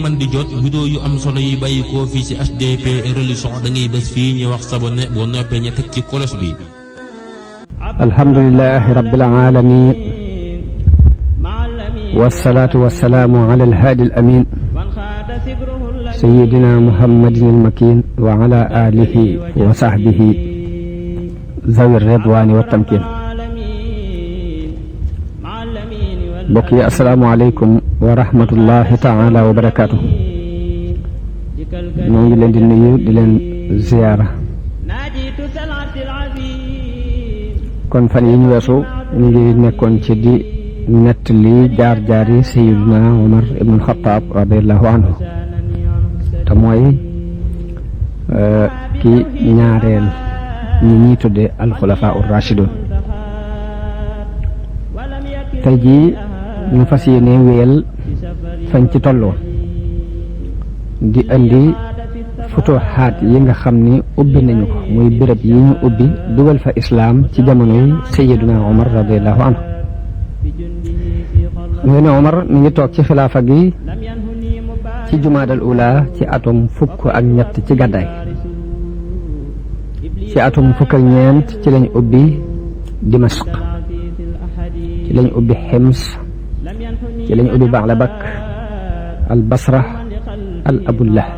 man di jot vidéo yu am solo yi bàyyi ko fii ci HDP religion da ngay bés fii ñu wax sabone boo noppee ñu teg ci kolos bi. alhamdulillahi rabbil alamin wassalatu wassalamu ala alhadi alamin sayyidina muhammadin almakin wa ala alihi wa sahbihi zawi ridwani wa tamkin. mbokk yi assalaamu aleykum wa rahmatullahi taala wa barakaatu. ñoo ngi leen di nuyu di leen ziyaara. kon fan yi ñu weesu ñu ngi nekkoon ci di nettali jaar-jaari sayyidina Umar ibnul Xattaab radiyallahu anhu te mooy ki ñaareel ñi ñuy tudde alxulafaa ur-raashidun. tey jii ñu fas yéene wéyal fañ ci tolloo di indi futuhaat yi nga xam ni ubbi nañu ko muy béréb yi ñu ubbi dugal fa islaam ci jamonoy sayyiduna Umar radiyallahu anhu. ñu ne Umar mi ngi toog ci xilaafa gi ci jumaadal ula ci atum fukk ak ñett ci gàddaay. ci atum fukk ak ñeent ci lañ ubbi Dimashq, ci lañ ubbi Hims, ci lañ ubbi Ba'labak, al Basra, al Abullah.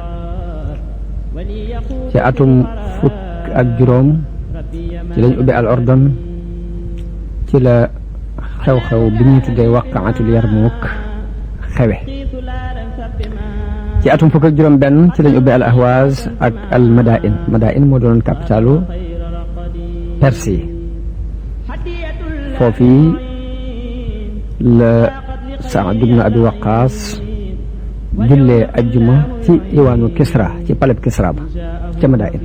ci atum fukk ak juróom ci lañ ubbi al Ordon, ci la xew-xew bi ñuy tuddee waqaatul Yarmuk xewe. ci atum fukk ak juróom benn ci lañ ubbi al Ahwaz ak al Madain. Madain moo doon capitalu Perse. foofii la Saad ibn Abi Waqaas jullee ajjuma ci iwaanu Kisra, ci paleb Kisra ba ca Madain.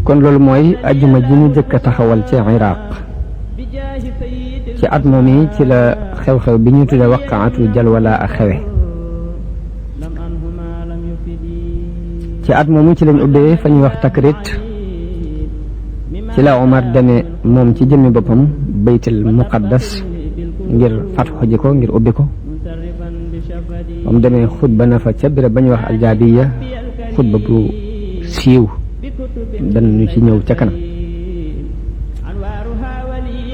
kon loolu mooy ajjuma ji ñu jëkk a taxawal ci Iraq. ci at moomi ci la xew-xew bi ñuy tuddee waqaatu Jalwala ak xewe. ci at moomi ci lañ ubbee fa ñuy wax Takrit. ci la Omar demee moom ci jëmmi boppam baytul muqaddas ngir fatxu ji ko, ngir ubbi ko. ba mu demee xutba na fa ca béréb ba ñuy wax aljaabiya, xutba bu siiw danañu ci ñëw ca kanam.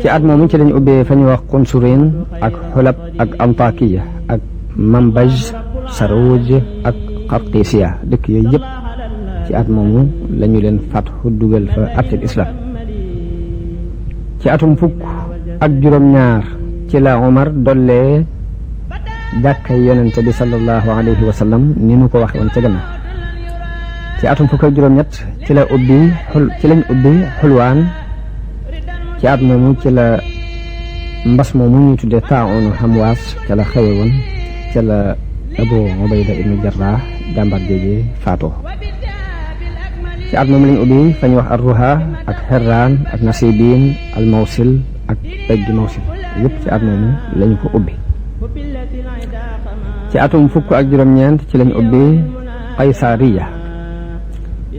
ci at moomu ci lañ ubbee fa ñuy wax Qunsurin ak Xulab ak Antakiya ak Manbaj, Saruj ak Qartisiya. dëkk yooyu yëpp ci at moomu lañu leen fatxu dugal fa atteb islam. ci atum fukk ak juróom-ñaar ci la Omar dollee jàkkay yonente bi sallallahu alayhi wa sallam ni nu ko waxe woon ca gannaaw. ci atum fukk ak juróom-ñett ci lañ ubbi Xulwaan. ci at moomu ci la mbas moomu ñuy tuddee taa'unu Hamwaas ca la xewe woon, ca la Abu Ubayda ibnu Jarrah jàmbar jooje faatoo. ci at moomu lañ ubbi fa ñu wax Ar-Ruha ak Hirraan ak Nasibin, al Mawsil ak peggi Mawsil yëpp ci at moomu lañu ko ubbi. ci atum fukk ak juróom-ñeent ci lañ ubbi Qaysariya.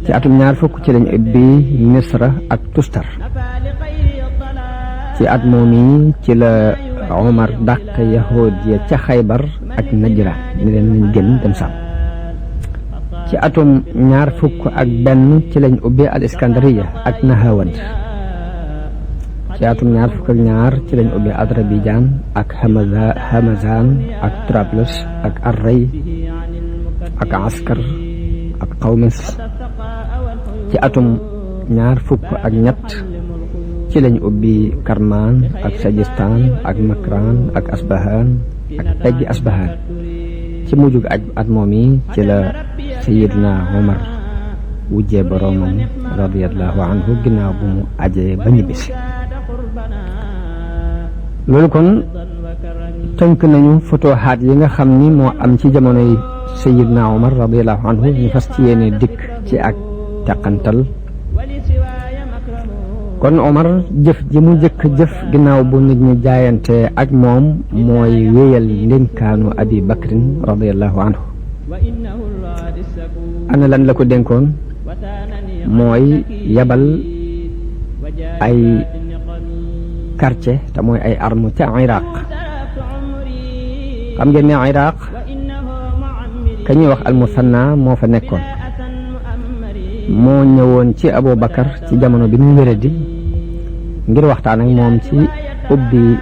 ci atum ñaar fukk ci lañ ubbi Misra ak Tustar. ci at moomi ci la Omar dàq yahuud ya ca Xaybar ak Najran ni leen nañ gën dem sàmm. ci atum ñaar fukk ak benn ci lañ ubbi al Iskandariya ak Nahawand. ci atum ñaar fukk ak ñaar ci lañ ubbi Adrabijan ak Hamazan ak Trablus ak Array ak Askar ak Qawmis. ci atum ñaar fukk ak ñett ci lañ ubbi Karman ak Sajistan ak Makran ak Asbahan ak peggi Asbahan. ci mujjug at moom yi ci la Sayyidina Umar wujjee boroomam radiyallahu anhu ginnaaw bu mu ajee ba ñibbisi. loolu kon tënk nañu futuhaat yi nga xam ni moo am ci jamonoy Sayyidina Umar radiyallahu anhu. ñu fas ci yéene dikk ci ak teqantal. kon Omar jëf ji mu jëkk jëf ginnaaw bu nit ñi jaayante ak moom mooy wéyal ndénkaanu Abi Bakrin radiyallahu anhu. ana lan la ko dénkoon? mooy yabal ay quartier te mooy ay arme ca Iraq. xam ngeen ne Iraq ka ñuy wax al-Musanna moo fa nekkoon moo ñëwoon ci Abu Bakar ci jamono bi mu wéradi ngir waxtaan ak moom ci ubbi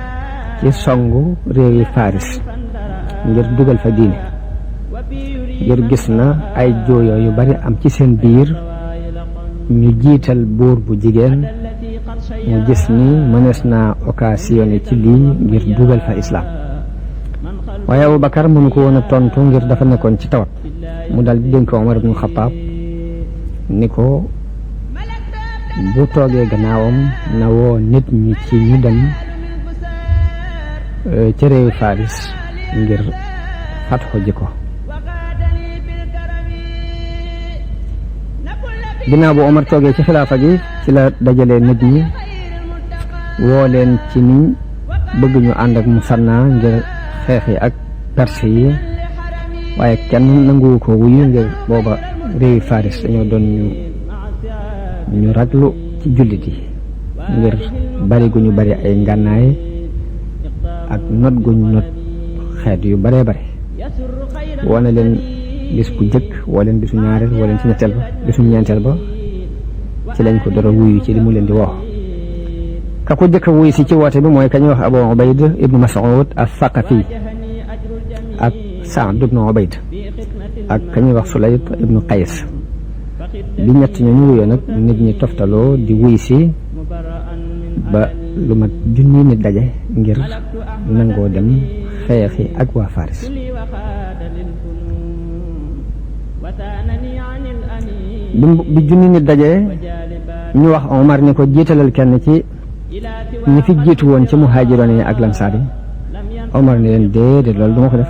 ci songu réewi Faris ngir dugal fa diine ngir gis na ay jooyoo yu bari am ci seen biir ñu jiital buur bu jigéen mu gis ni mënees naa occasionné ci lii ngir dugal fa islaam waaye Abu Bakar mënu ko woon a tontu ngir dafa nekkoon ci tawat mu dal di dénk Omar ibnu Xataab ni ko bu toogee gannaawam na woo nit ñi ci ñu dem ca réewi Faris ngir fatxu ji ko ginnaaw bu Omar toogee ci xilaafa gi ci la dajalee nit ñi woo leen ci ni bëgg ñu ànd ak Musanna ngir xeexi ak perse yi waaye kenn nanguwu ko wuyu ngir booba réewi Faris dañoo doon ñu raglu ci jullit yi ngir bari gu ñu bari ay ngànnaay ak not gu ñu not xeet yu baree bare wane leen bis bu jëkk woo leen bisu ñaareel woo leen ci ñetteel ba bisu ñeenteel ba ci lañ ko dora wuyu ci li mu leen di woo ka ko jëkk wuyu si ci woote bi mooy ka ñuy wax Abu Ubayd ibnu Mas'ud as-Saqafi ak Sa'd ibnu Ubayd ak ka ñuy wax Sulayt ibnu Qays bi ñett ñooñu wuyoo nag nit ñi toftaloo di wuy si ba lu mat junni nit daje ngir nangoo dem xeexi ak waa Faris bi junni nit daje ñu wax Omar ni ko jiitalal kenn ci ñi fi jiitu woon ci muhaajiroon yi ak lansaar yi Omar ni leen déedéet loolu duma ko def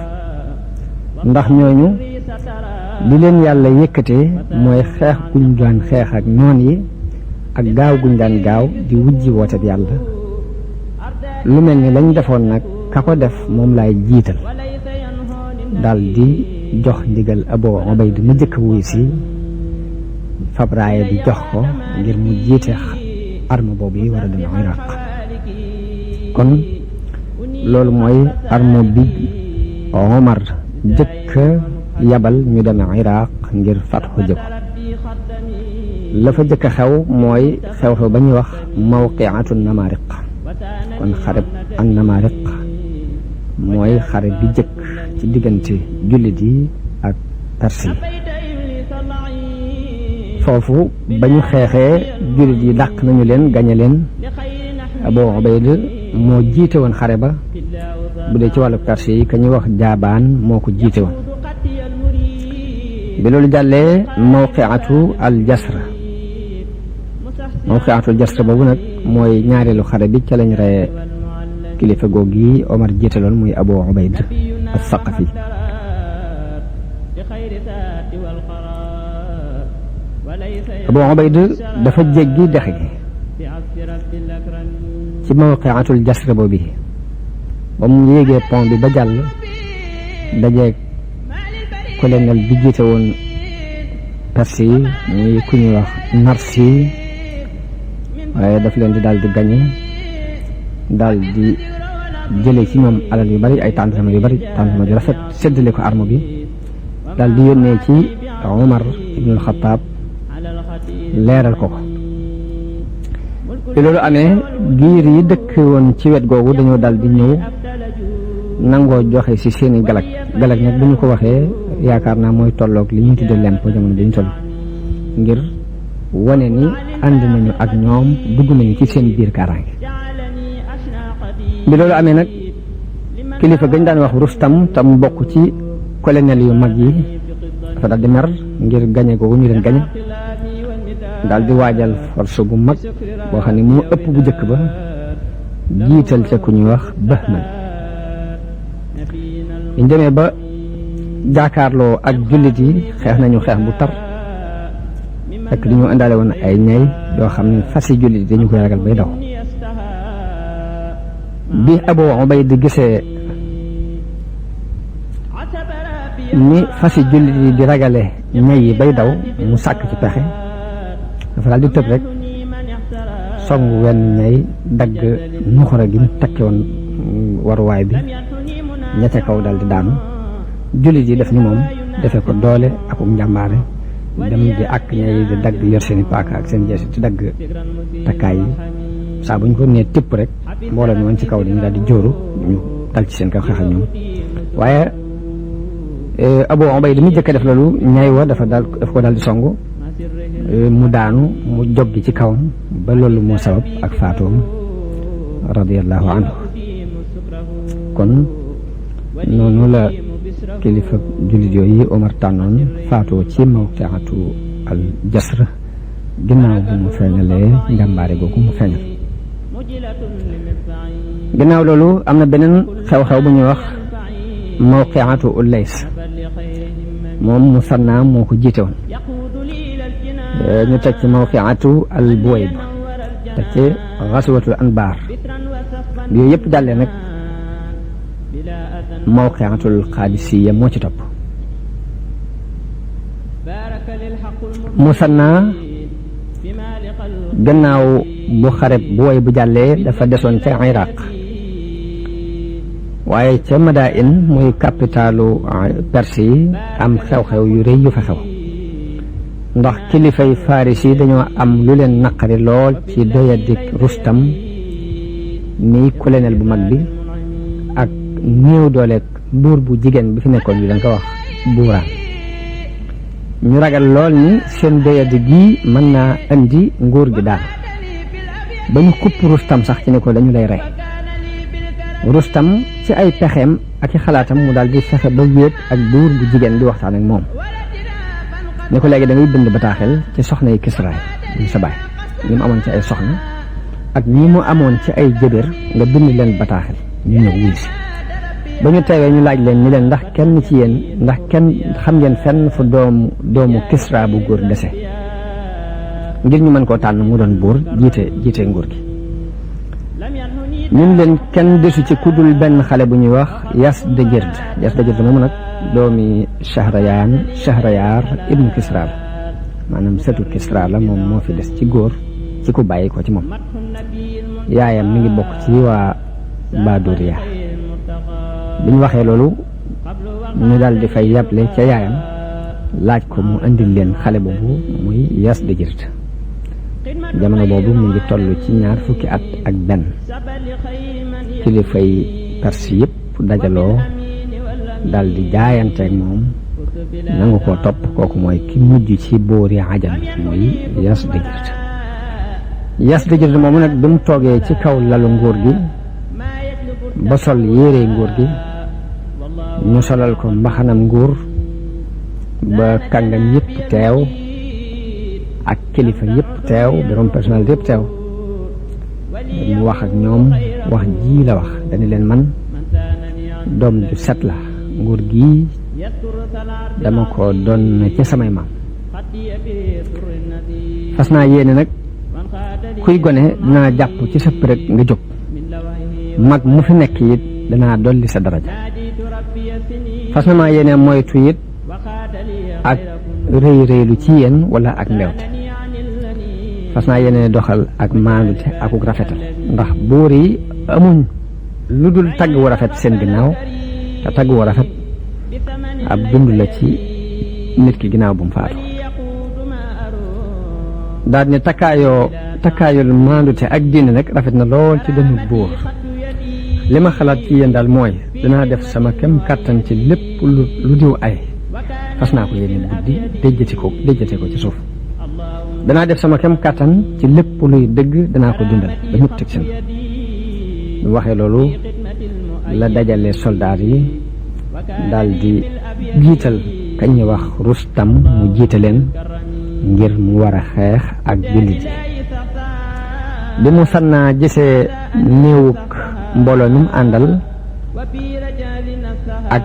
ndax ñooñu li leen yàlla yëkkatee mooy xeex guñ daan xeex ak noon yi ak gaaw guñ daan gaaw di wujji woote bi yàlla lu mel ni lañ defoon nag ka ko def moom laay jiital daal di jox ndigal Abu Ubayd mu jëkk wuy si fabraaye bi jox ko ngir mu jiite arme boobu yi war a dem Iraq kon loolu mooy arme bi Omar jëkk yabal ñu dem Iraq ngir fatxu jëko la fa jëkk xew mooy xew-xew ba ñuy wax mawqiatu Namariq kon xareb an Namariq mooy xare bi jëkk ci diggante jullit yi ak perse yi foofu ba ñu xeexee jullit yi dàq nañu leen gañe leen Abu Ubayd moo jiite woon xare ba bu dee ci wàllu perse yi ka ñuy wax Jaabaan moo ko jiite woon bi loolu jàllee mawqiatu al Jasra mawqiatu al Jasra boobu nag mooy ñaareelu xare bi ca lañ reye kilifa googu yi Omar jiite loon muy Abu Ubayd as-Saqafi Abu Ubayd dafa jéggi dex gi ci mawqiatul Jasra boobu ba mu yéegee pont bi ba jàll dajeeg colonel bi jiite woon perse yi muy ku ñuy wax Narsi waaye daf leen di daal di gañe daal di jële ci ñoom alal yu bari ay tàndarma yu bari tàndarma yu rafet séddale ko arme bi daal di yónnee ci Omar ibnul Xataab leeral ko bi loolu amee giir yi dëkk woon ci wet googu dañoo daal di ñëw nangoo joxe ci seeni galag galag nag bu ñu ko waxee yaakaar naa mooy tolloog li ñuy tudde lempo jamono bi ñu toll ngir wane ni ànd nañu ak ñoom dugg nañu ci seen biir kaaraange bi loolu amee nag kilifa gañ daan wax Rustam tam bokk ci colonel yu mag yi dafa daal di mer ngir gañe googu ñu leen gañe daal di waajal force bu mag boo xam ne moo ëpp bu njëkk ba jiital ca ku ñuy wax Bahman biñ demee ba jaakaarloo ak jullit yi xeex nañu xeex bu tar fekk dañoo indaale woon ay ñay yoo xam ne fas yi jullit yi dañu koy ragal bay daw bi Abu Ubayd gisee ni fas yi jullit yi di ragale ñay yi bay daw mu sàkk ci pexe dafa daal di tëb rek songu wenn ñay dagg nuxura gi mu takke woon waruwaay bi ñette kaw daal di daanu jullit yi def ni moom defe ko doole ak njàmbaare dem di ak ñay di dagg yor seeni paaka ak seen jeesi di dagg takkaay yi saa bu ñu ko nee tipp rek mbooloo mi woon ci kaw dañu daal di jóoru ñu dal ci seen kaw xeex ak ñoom waaye Abu Ubayda mi jëkk def loolu ñay wa daf ko daal di songu mu daanu mu joggi ci kawam ba loolu moo sabab ak faatoom radiyallahu anhu kon noonu la kilifa jullit yooyu Omar tànnoon faatoo ci mawqiatu al jasr ginnaaw bu mu feeñalee njàmbaare googu mu feeñal ginnaaw loolu am na beneen xew-xew bu ñuy wax mawqiatu Ulays moom Musanna moo ko jiite woon ñu teg ci mawqiatu al Buwayb teg ci ghazwatul Anbar yooyu yëpp jàllee nag mawqiatul Qaadisiyya moo ci topp Musanna gannaaw bu xareb Buwayb bu jàllee dafa desoon ca Iraq waaye ca Madain muy capitalu Perse yi am xew-xew yu rëy yu fa xew ndax kilifay Faris yi dañoo am lu leen naqari lool ci doyadik Rustam mi colonel bu mag bi ak néew dooleeg buur bu jigéen bi fi nekkoon bi dañ ko wax buuraan ñu ragal lool ni seen doyadi gii mën naa indi nguur gi daal ba ñu kupp Rustam sax ci ne ko dañu lay rey Rustam ci ay pexeem ak i xalaatam mu daal di fexe ba wéet ak buur bu jigéen di waxtaan ak moom ne ko léegi da ngay bind bataaxel ci soxna yi Kisra yi sa baay ñi mu amoon ci ay soxna ak ñi mu amoon ci ay jëbër nga bind leen bataaxel ñu ñëw wuy si ba ñu teewee ñu laaj leen ni leen ndax kenn ci yéen ndax kenn xam ngeen fenn fu doomu Kisra bu góor dese ngir ñu mën koo tànn mu doon buur jiite nguur gi ñun leen kenn desu ci kudul benn xale bu ñuy wax Yazdajird moomu nag doomi Shahrayaar ibnu Kisra la maanaam setu Kisra la moom moo fi des ci góor ci ku bàyyi ko ci moom yaayam mi ngi bokk ci waa Baduriya bi ñu waxee loolu ñu daal di fay yàble ca yaayam laaj ko mu andil leen xale boobu muy Yazdajird jamono boobu mu ngi toll ci 20 fukki at ak benn kilifay Perse yëpp dajaloo daal di jaayanteeg moom nangu koo topp kooku mooy ki mujj ci boori ajam muy Yazdajird moomu nag bi mu toogee ci kaw lalu nguur gi ba sol yére nguur gi ñu solal ko mbaxanam nguur ba kàngam yëpp teew ak kilifa yëpp teew borom personnalité yëpp teew mu wax ak ñoom wax ji la wax dañu leen man doom ju set la nguur gi dama ko doon ci samay maam fas naa yéene nag kuy gone dinaa jàpp ci sa përëg nga jóg mag mu fi nekk it danaa dolli sa daraja fas na maa yéene moytu it ak rëy-rëylu ci yéen wala ak mbewte fas naa yéene doxal ak maandute akuk rafetal ndax buur yi amuñ lu dul tagg wu rafet seen ginnaaw te tagg wu rafet ab dund la ci nit ki ginnaaw bu mu faatu daal ne takkaayul maandute ak diine nag rafet na lool ci dënnu buur li ma xalaat ci yéen daal mooy danaa def sama kem kàttan ci lépp lu diw ay fas naa ko yéene guddi déjjate ko ci suuf danaa def sama kem kàttan ci lépp luy dëgg danaa ko dundal ba ñëpp teg seen bu waxee loolu la dajale soldaar yi daal di jiital kañ ñuy wax Rustam mu jiite leen ngir mu war a xeex ak jullit yi bi mu sannaa gisee néewuk mbooloo mi mu àndal ak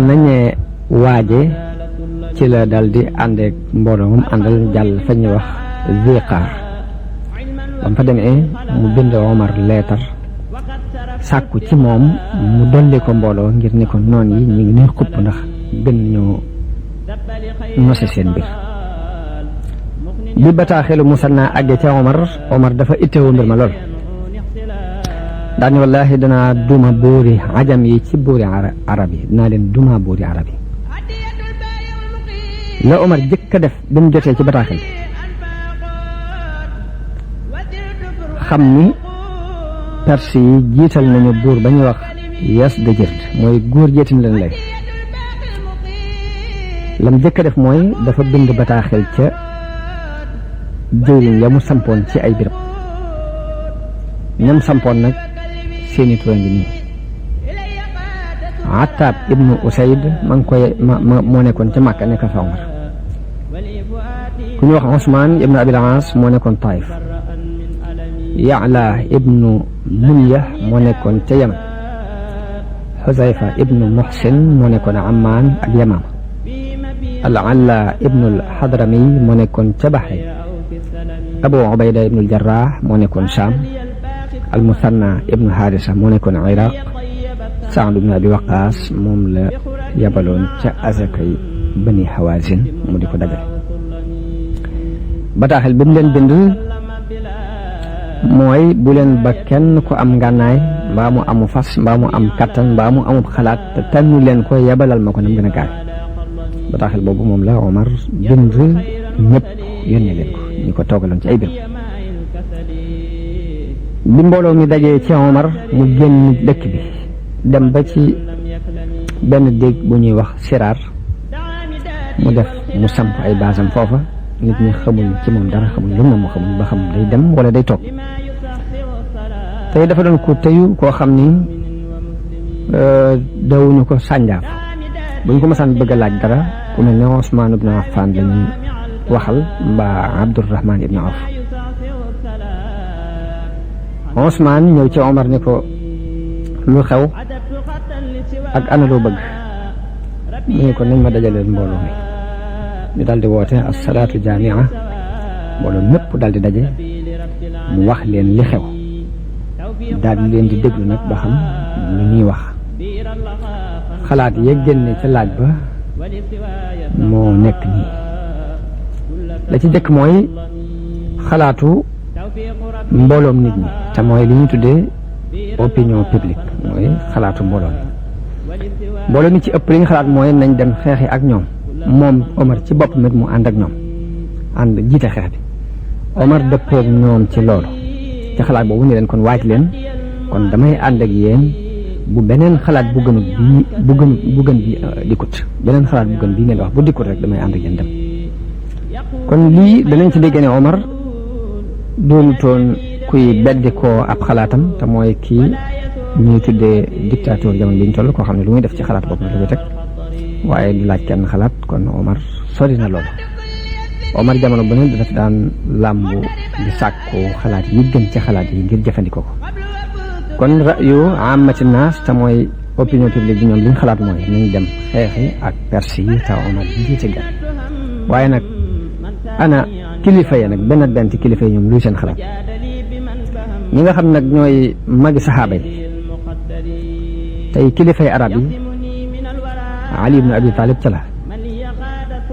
nañee waaje ci la dal di àndeek mbooloo mu àndal jàll fa ñuy wax Ziqaar ba mu fa demee mu bind Omar leetar sàkku ci moom mu dolli ko mbooloo ngir ni ko noon yi ñu ngi nuy xupp ndax gën ñoo nose seen mbir bi bataaxelu Musanna àgge ca Omar dafa ittewoo mbir ma lool daal ni wallaahi danaa duma buuri ajam yi ci buuri arab yi dinaa leen duma buuri arab yi. la Omar jëkk a def bi mu jotee ci bataaxal bi xam ni perse yi jiital nañu buur ba ñuy wax Yazdajird mooy góor jeetin leen lay lam jëkk a def mooy dafa bind bataaxel ca jëwriñ ya mu sampoon ci ay birab ñam sampoon nag seeni tura ngi nii Attab ibnu Usayd ma ngi koy moo nekkoon ca Màkka nekk fa Omar ku ñu wax Usmaan ibnu Abil Aas moo nekkoon Taif Ya'la ibnu Mulya moo nekkoon ca Yaman Xusayfa ibnu Muhsin moo nekkoon Ammaan ak Yamaama Al-Alla ibnu al-Hadrami moo nekkoon ca Bahrayn Abu Ubayda ibnu al-Jarrah moo nekkoon Sham Al-Musanna ibnu Harisa moo nekkoon Iraq Saad ibnu Abi Waqaas moom la yabaloon ca azakay Bani Hawazin mu di ko dajale bataaxel bi mu leen bind mooy bu leen ba kenn ko am ngànnaay mbaa mu amu fas mbaa mu am kattan mbaa mu amub xalaat te tànnu leen ko yabalal ma ko nam gën a gaaw bataaxel boobu moom la Omar bind ñëpp yónnee leen ko ñi ko toogaloon ci ay biir bi mbooloo mi dajee ci Omar mu génn dëkk bi dem ba ci benn déeg bu ñuy wax Siraar mu samp ay baasam foofa nit ñi xamul ci moom dara xamul lu mu xamul ba xam day dem wala day toog tey dafa doon ko teyu koo xam ni dawuñu ko sànjaaf buñ ko masaan bëgg a laaj dara ku mel ne Usmaan ibn Affan lañuy waxal mbaa Abdurrahman ibn Awf Usmaan ñëw ci Omar ni ko lu xew ak ana loo bëgg mu ne ko nañ ma dajaleel mbooloo mi ñu daal di woote as-salaatu jaamia mbooloo mépp daal di daje mu wax leen li xew daal di leen di déglu nag ba xam lu ñuy wax xalaat ya génne ca laaj ba moo nekk nii la ci jëkk mooy xalaatu mbooloom nit ñi te mooy li ñu tuddee opinion publique mooy xalaatu mbooloo mi ci ëpp li ñu xalaat mooy nañ dem xeexi ak ñoom moom Omar ci bopp mit mu ànd ak ñoom ànd jiite xeex bi Omar dëppoog ñoom ci loolu ci xalaat boobu ni leen kon waaj leen kon damay ànd ak yéen bu beneen xalaat bu gën bi dikkut beneen xalaat bu gën bii ngeen wax bu dikkut rek damay ànd ak yéen dem kon lii danañ ci dégg ne Omar doonutoon kuy beddi koo ab xalaatam te mooy kii ñuy tuddee dictateur jamono bi ñu toll koo xam ne lu muy def ci xalaat boobu la koy teg waaye du laaj kenn xalaat kon Omar sori na loolu Omar jamono bu ne daf daan làmbu di sàkku xalaat yi gën ci xalaat yi ngir jëfandikoo ko kon ra'yu amati naas te mooy opinion publique bi ñoom li ñu xalaat mooy nañ dem xeexi ak perse yi te Omar jiite gan waaye nag ana kilifa yi nag benn ci kilifa yi ñoom luy seen xalaat ñi nga xam nag ñooy magi saxaaba yi tey kilifay arab yi Ali ibnu Abi Talib ca la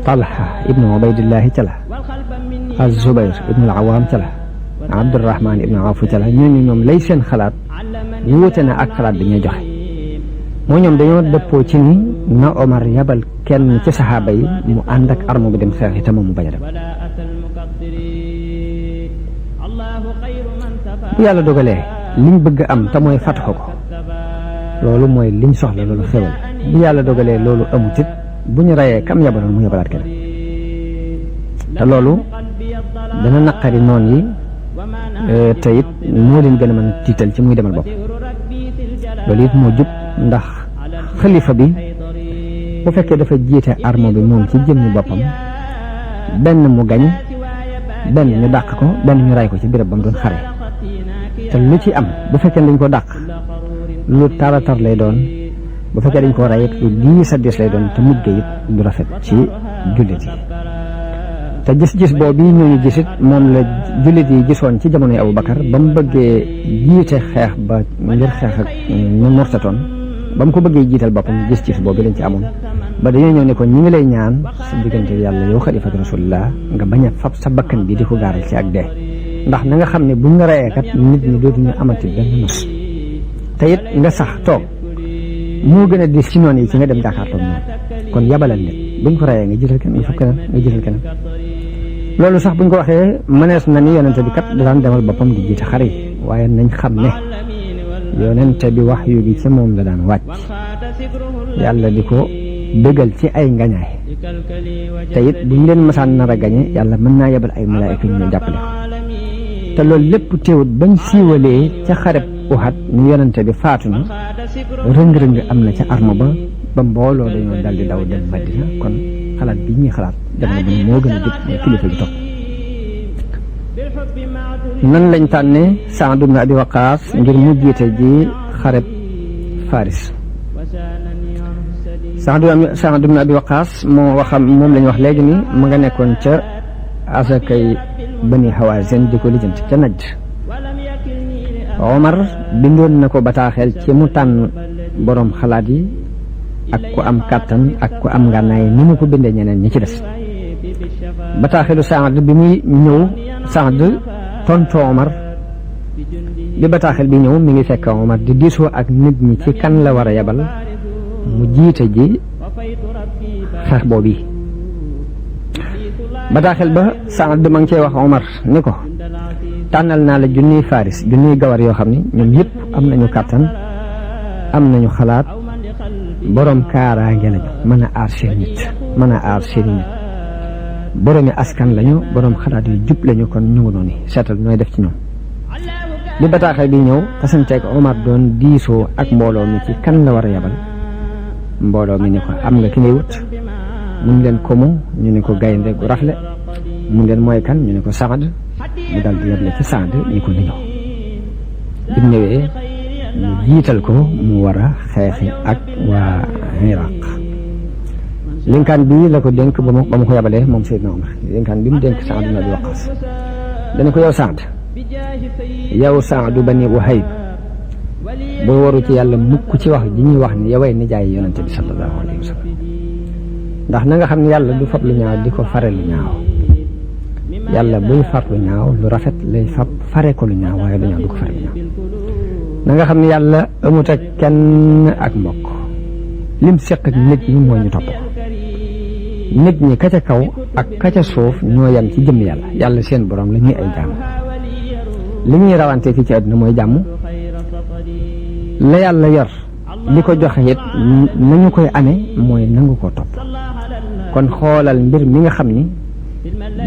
Talha ibnu Ubaydillahi ca la Az-Zubayr ibnu al-Awwam ca la Abdurrahman ibnu Awf ca la ñooñu ñoom lay seen xalaat wuute na ak xalaat bi ñuy joxe moo ñoom dañoo dëppoo ci ni na Omar yabal kenn ci saxaaba yi mu ànd ak arme bi dem xeex yi te moom mu bañ a dem bu yàlla dogalee liñ bëgg am te mooy fataxu ko loolu mooy liñ soxla loolu xewal bu yàlla dogalee loolu amut it bu ñu rayee kam yabaloon mu yabalaat kenn te loolu dana naqari noon yi te it moo leen gën a mën tiital ci muy demal bopp loolu it moo jub ndax xalifa bi bu fekkee dafa jiite arme bi moom ci jëmmi boppam benn mu gañ benn ñu dàq ko benn ñu ray ko ci béréb ba mu doon xare te lu ci am bu fekkee dañ ko dàq lu taratar lay doon bu fekkee dañ ko ray it lu diis a diis lay doon te mujj it du rafet ci jullit yi te gis-gis boobu ñooñu gisit moom la jullit yi gisoon ci jamonoy Abubakar ba mu bëggee jiite xeex ba ngir xeex ak ñu mortatoon ba mu ko bëggee jiital boppam gis-gis boobu lañ ci amoon ba dañoo ñëw ne ko ñi ngi lay ñaan sa diggante yàlla yow xalifatu rasulillah nga bañ a fab sa bakkan bi di ko gaaral ci ak dee ndax na nga xam ne buñ nga rayee kat nit ñi dootuñu amati benn nos te it nga sax toog moo gën a diis ci noonu yi ci nga dem jàkkaarloog noonu kon yabalal leen buñ ko rayee nga jiital keneen nga fab keneen nga jiital keneen loolu sax buñ ko waxee mënees na ni yonente bi kat daan demal boppam di jiite xare yi waaye nañ xam ne yonente bi wax yu gi ci moom la daan wàcc yàlla di ko bégal ci ay ngañaay te it buñ leen masaan nar a gañe yàlla mën naa yebal ay malaayika ñu jàppale ko te loolu lépp teewut bañ siiwalee ca xareb Uhud ñu yonente bi faatu na rëng-rëng am na ca arme ba mbooloo dañoo dal di daw dem Madina kon xalaat bi ñuy xalaat jamono bi moo gën a jub mooy kilifa gi topp nan lañ tànnee Saad ibn Abi Waqaas ngir mu jiite ji xareb Faris Saad ibn Abi Waqaas moom lañ wax léegi ni mu nga nekkoon ca asakay Bani Hawazin di ko lijjanti ca Najd Omar bindoon na ko bataaxel ci mu tànn boroom xalaat yi ak ku am kàttan ak ku am ngànnaay ni mu ko bindee ñeneen ñi ci des bataaxelu Saad bi muy ñëw Saad tontu Omar bi bataaxel bi ñëw mi ngi fekk Omar di diisoo ak nit ñi ci kan la war a yabal mu jiite ji xeex boobu yi bataaxel ba Saad ma ngi cee wax Omar ni ko tànnal naa la junniy faris junniy gawar yoo xam ni ñoom yëpp am nañu kàttan am nañu xalaat borom kaaraange lañu mën a aar seen nit mën a aar seen nit boromi askan lañu borom xalaat yu jub lañu kon ñu ngi noonu seetal nooy def ci ñoom bi bataaxel bi ñëw tasanteeg Omar doon diisoo ak mbooloo mi ci kan la war a yabal mbooloo mi ni ko am nga ki ngay wut mun leen ko mu ñu ne ko gaynde gu rafle mun leen mooy kan ñu ne ko Saad mu dal di yable ci Saad ñi ko ni ñëw bi ñëwee mu jiital ko mu war a xeexi ak waa Iraq linkaan bi la ko dénk ba mu ko yabalee moom Seydina Omar linkaan bi mu dénk Saad ibn Abi Waqaas dana ko yow Saadu Bani Wahayb boo waru ci yàlla mukk ci wax ji ñuy wax ni yoway nijaay yonente bi sallallahu alayhi wa sallam ndax na nga xam ne yàlla du fab lu ñaaw di ko fare lu ñaaw yàlla buy far lu ñaaw lu rafet lay fab fare ko lu ñaaw waaye lu ñaaw du ko fare lu ñaaw na nga xam ne yàlla amut ak kenn ak mbokk lim seq ak nit ñi mooy ñu topp ko nit ñi ka ca kaw ak ka ca suuf ñoo yem ci jëm yàlla seen borom la ñuy ay jàmm li ñuy rawante fii ci àdduna mooy jàmm la yàlla yor li ko joxe it nañu koy amee mooy nangu ko topp kon xoolal mbir mi nga xam ni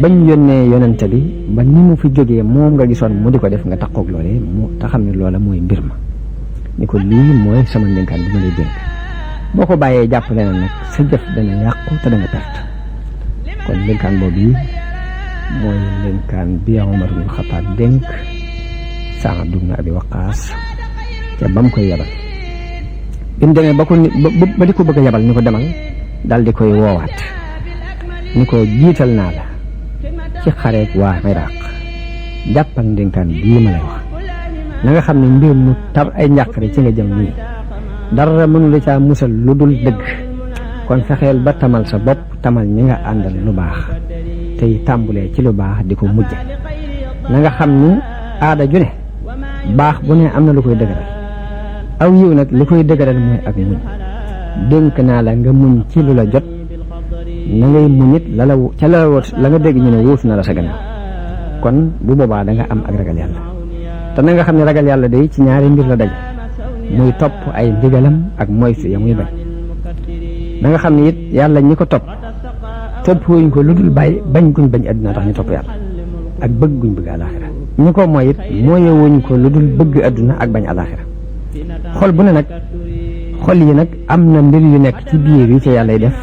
bañ yónnee yonente bi ba ni mu fi jógee moom nga gisoon mu di ko def nga takkoog loolee mu te xam ne loola mooy mbir ma ni ko lii mooy sama ndénkaan bi ma lay dénk boo ko bàyyee jàpp leneen nag sa jëf dana yàqu te danga perte kon ndénkaan boobu yi mooy ndénkaan bi Omar ibn Khattab dénk Saad ibn Abi Waqaas te ba mu koy yabal bi mu demee ba di ko bëgg a yabal ni ko demal dal di koy woowaat ni ko jiital naa la ci xareeg waa Iraq jàppal ndénkaan bii ma lay wax na nga xam ne mbir mu tar ay njàqare ci nga jëm nii dara mënu la caa musal lu dul dëgg kon fexeel ba tamal sa bopp tamal ñi nga àndal lu baax tey tàmbulee ci lu baax di ko mujje na nga xam ni aada ju ne baax bu ne am na lu koy dëgëral aw yiw nag li koy dëgëral mooy ak muñ dénk naa la nga muñ ci lu la jot na ngay muñit la nga dégg ñu ne wuutu na la sa gannaaw kon bu boobaa da nga am ak ragal yàlla te na nga xam ne ragal yàlla day ci ñaari mbir la daj muy topp ay ndigalam ak moytu ya muy bañ da nga xam ne it yàlla ñi ko topp wuñ ko lu dul bañ guñ bañ àdduna tax ñu topp yàlla ak bëgg guñ bëgg àlaxira ñi ko mooy it mooyewuñ ko lu dul bëgg àdduna ak bañ àlaxira xol bu ne nag xol yi nag am na mbir yu nekk ci biir yi ca yàllay def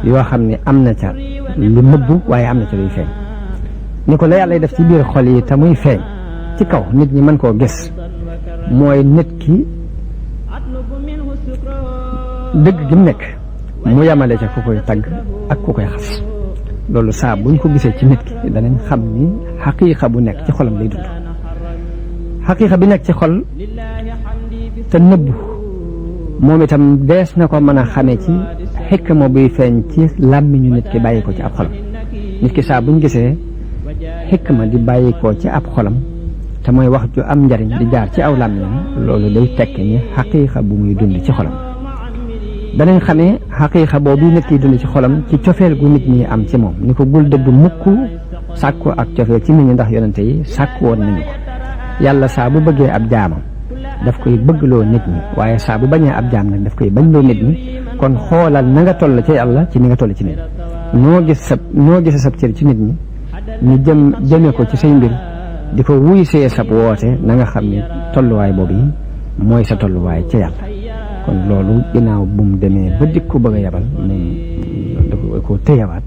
yoo xam ne am na ca lu nëbbu waaye am na ca luy feeñ ni ko la yàllay def ci biir xol yi te muy feeñ ci kaw nit ñi mën koo gis mooy nit ki dëgg gi mu nekk mu yamale ca ku koy tagg ak ku koy xas loolu saa buñ ko gisee ci nit ki danañ xam ni xaqiiqa bu nekk ci xolam lay dund xaqiiqa bi nekk ci xol te nëbbu moom itam dees na ko mën a xamee ci xikma buy feeñ ci làmmiñu nit ki bàyyi ko ci ab xolam nit ki saa buñ gisee xikma di bàyyi ko ci ab xolam te te mooy wax ju am njariñ di jaar ci aw làmmiñam loolu day tekki ni xaqiiqa bu muy dund ci xolam danañ xamee xaqiiqa boobu nit kiy dund ci xolam ci cofeel gu nit ñi am ci moom ni ko bul dëgg mukk sàkku ak cofeel ci nit ñi ndax yonente yi sàkku woon nañu ko yàlla saa bu bëggee ab jaamam daf koy bëggloo nit ñi waaye saa bu bañee ab jaam nag daf koy bañloo nit ñi kon xoolal na nga toll ci yàlla ci ni nga toll ci nit noo gise sab cër ci nit ñi ñu jëme ko ci say mbir di ko wuy see sab woote na nga xam ne tolluwaay boobu yi mooy sa tolluwaay ca yàlla kon loolu ginnaaw bu mu demee ba dik ko bëgg a yabal moom da ko téyewaat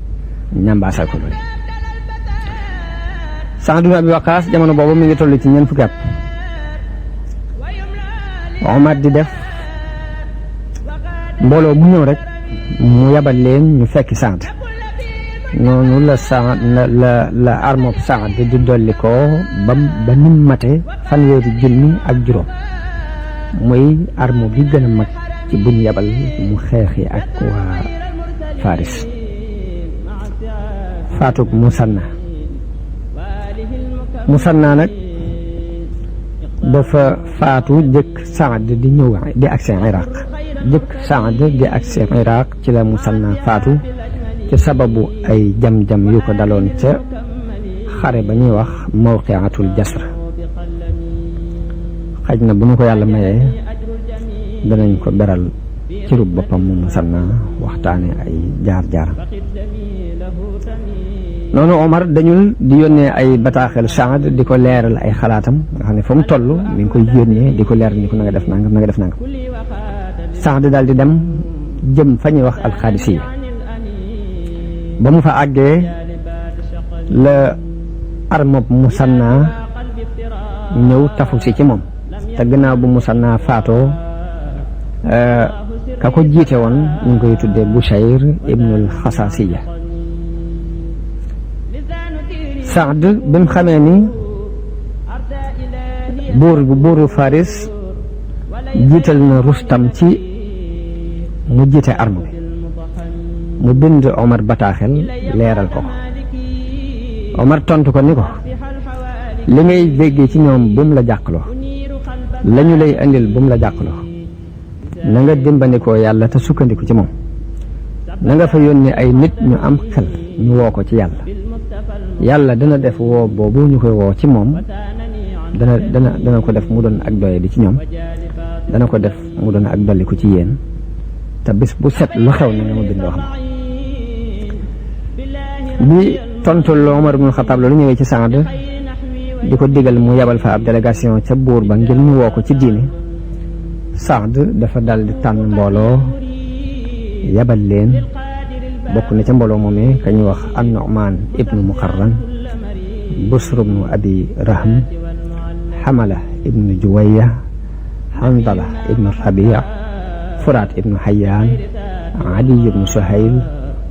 ñambaasal ko loolu Saad ibn Abi Waqaas jamono boobu mi ngi toll ci ñeent fukki at Omar di def mbooloo mu ñëw rek mu yabal leen ñu fekki Saad noonu la Saad la armob Saad di dolli ko ba nim mate fanweeri junni ak juróom muy armo bi gën a mag ci buñ yabal mu xeexi ak waa Faris faatug Musanna nag dafa faatu jëkk Saad di ñëw di agsi Iraq jëkk Saad di agsi Iraq ci la Musanna faatu ci sababu ay jam-jam yu ko daloon ca xare ba ñuy wax mawqiatul Jasr xaj na bu ñu ko yàlla mayee danañ ko beral ci rub boppam mu Musanna waxtaane ay jaar-jaaram noonu Omar dañul di yónnee ay bataaxel Saad di ko leeral ay xalaatam nga xam ne fa mu toll mi ngi koy yónnee di ko leeral ni ko na nga def nangam na nga def nangam Saad daal di dem jëm fa ñuy wax alxaadisiya ba mu fa àggee la armob Musanna ñëw tafu si ci moom te gannaaw bu Musanna faatoo ka ko jiite woon ñu ngi koy tuddee Bushayr ibnul Xasaasiya Saad bi mu xamee ni buuru Faris jiital na Rustam ci mu jiite arme bi mu bind Omar bataaxel leeral ko Omar tontu ko ni ko li ngay déggee ci ñoom bu mu la jàqloo lañu lay indil bu mu la jàqloo na nga dimbandikoo yàlla te sukkandiku ci moom na nga fa yónnee ay nit ñu am xel ñu woo ko ci yàlla dana def woo boobu ñu koy woo ci moom dana ko def mu doon ak doye di ci ñoom dana ko def mu doon ak dolliku ci yéen te bis bu set lu xew na nga ma bind wax ma bi tontu lu Omar ibn Khattab loolu ñëwee ci Saad di ko digal mu yabal fa ab délégation ca buur ba ngir ñu woo ko ci diine Saad dafa dal di tànn mbooloo yabal leen bokk na ca mbooloo moomee ka ñuy wax an-Nu'man ibnu Muqarran Busr ibnu Abi Rahm Hamala ibnu Juwayya Handala ibnu Rabi' Furaat ibnu Hayyan Ali ibnu Suhayl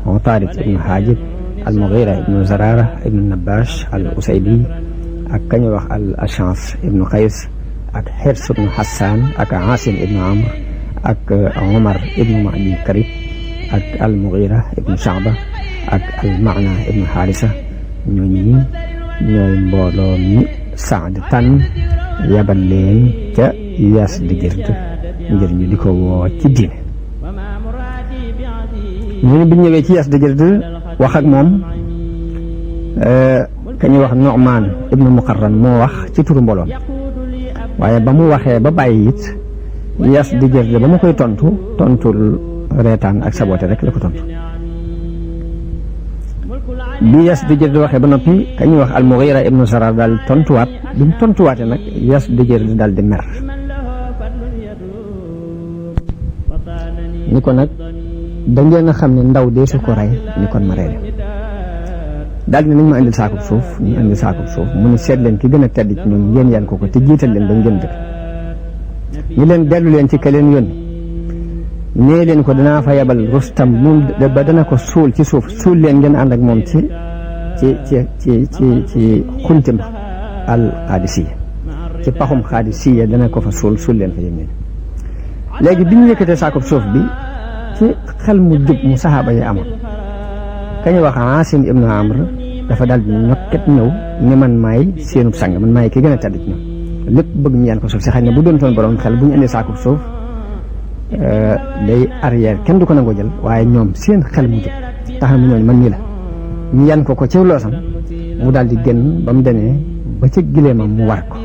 Utarid ibnu Hajib al-Mughira ibnu Zarara ibnu Nabash al-Usaydi ak ka ñuy wax al-Ash'as ibnu Qays ak Hirs ibnu Hassan ak Asim ibnu Amr ak Omar ibnu Ma'di Karib ak al-Mughira ibnu Sha'ba ak al-Ma'na ibnu Harisa ñooñu ñooy mbooloo mi Saad tànn yabal leen ca Yazdigird ngir ñu di ko woo ci diine ñooñu bi ñëwee ci Yazdigird wax ak moom ka ñuy wax Nu'man ibnu Muqarran moo wax ci turu mbooloom waaye ba mu waxee ba bàyyi it Yazdigird ba mu koy tontul reetaan ak saboté rek la ko tontu bi Yazdigird waxee ba noppi ka ñuy wax al-Mughira ibnu Zarar daal tontuwaat bi mu tontuwaatee nag Yazdigird daal di mer ni ko nag da ngeen a xam ne ndaw dee su ko rey ni kon ma rey daal di nañ ma indil saakub suuf ñu indil saakub suuf mu ni seet leen ki gën a tedd ci ñoom ngeen yan ko te jiital leen ba ngeen dëkk ñu leen dellu leen ci ka leen yónni nee leen ko danaa fa yabal Rustam moom ba dana ko suul ci suuf suul leen ngeen ànd ak moom ci xuntim al Xaadisiya ci paxum Xaadisiya dana ko fa suul leen fa yéen léegi bi ñu yëkkatee saakub suuf bi ci xel mu jub mu saxaaba yi amoon kañu wax Asim ibnu Amr dafa daal di ñokket ñëw ne man maay seenub sang man maay ki gën a tedd ci ñoom lépp bëgg ñu yan ko suuf si xëy na bu doon toon borom xel bu ñu indee saakub suuf day arrière kenn du ko nangoo jël waaye ñoom seen xel mu jóg tax na mu ñooñu man nii la ñu yan ko ci loosam mu daal di génn ba mu demee ba ca gileemam mu war ko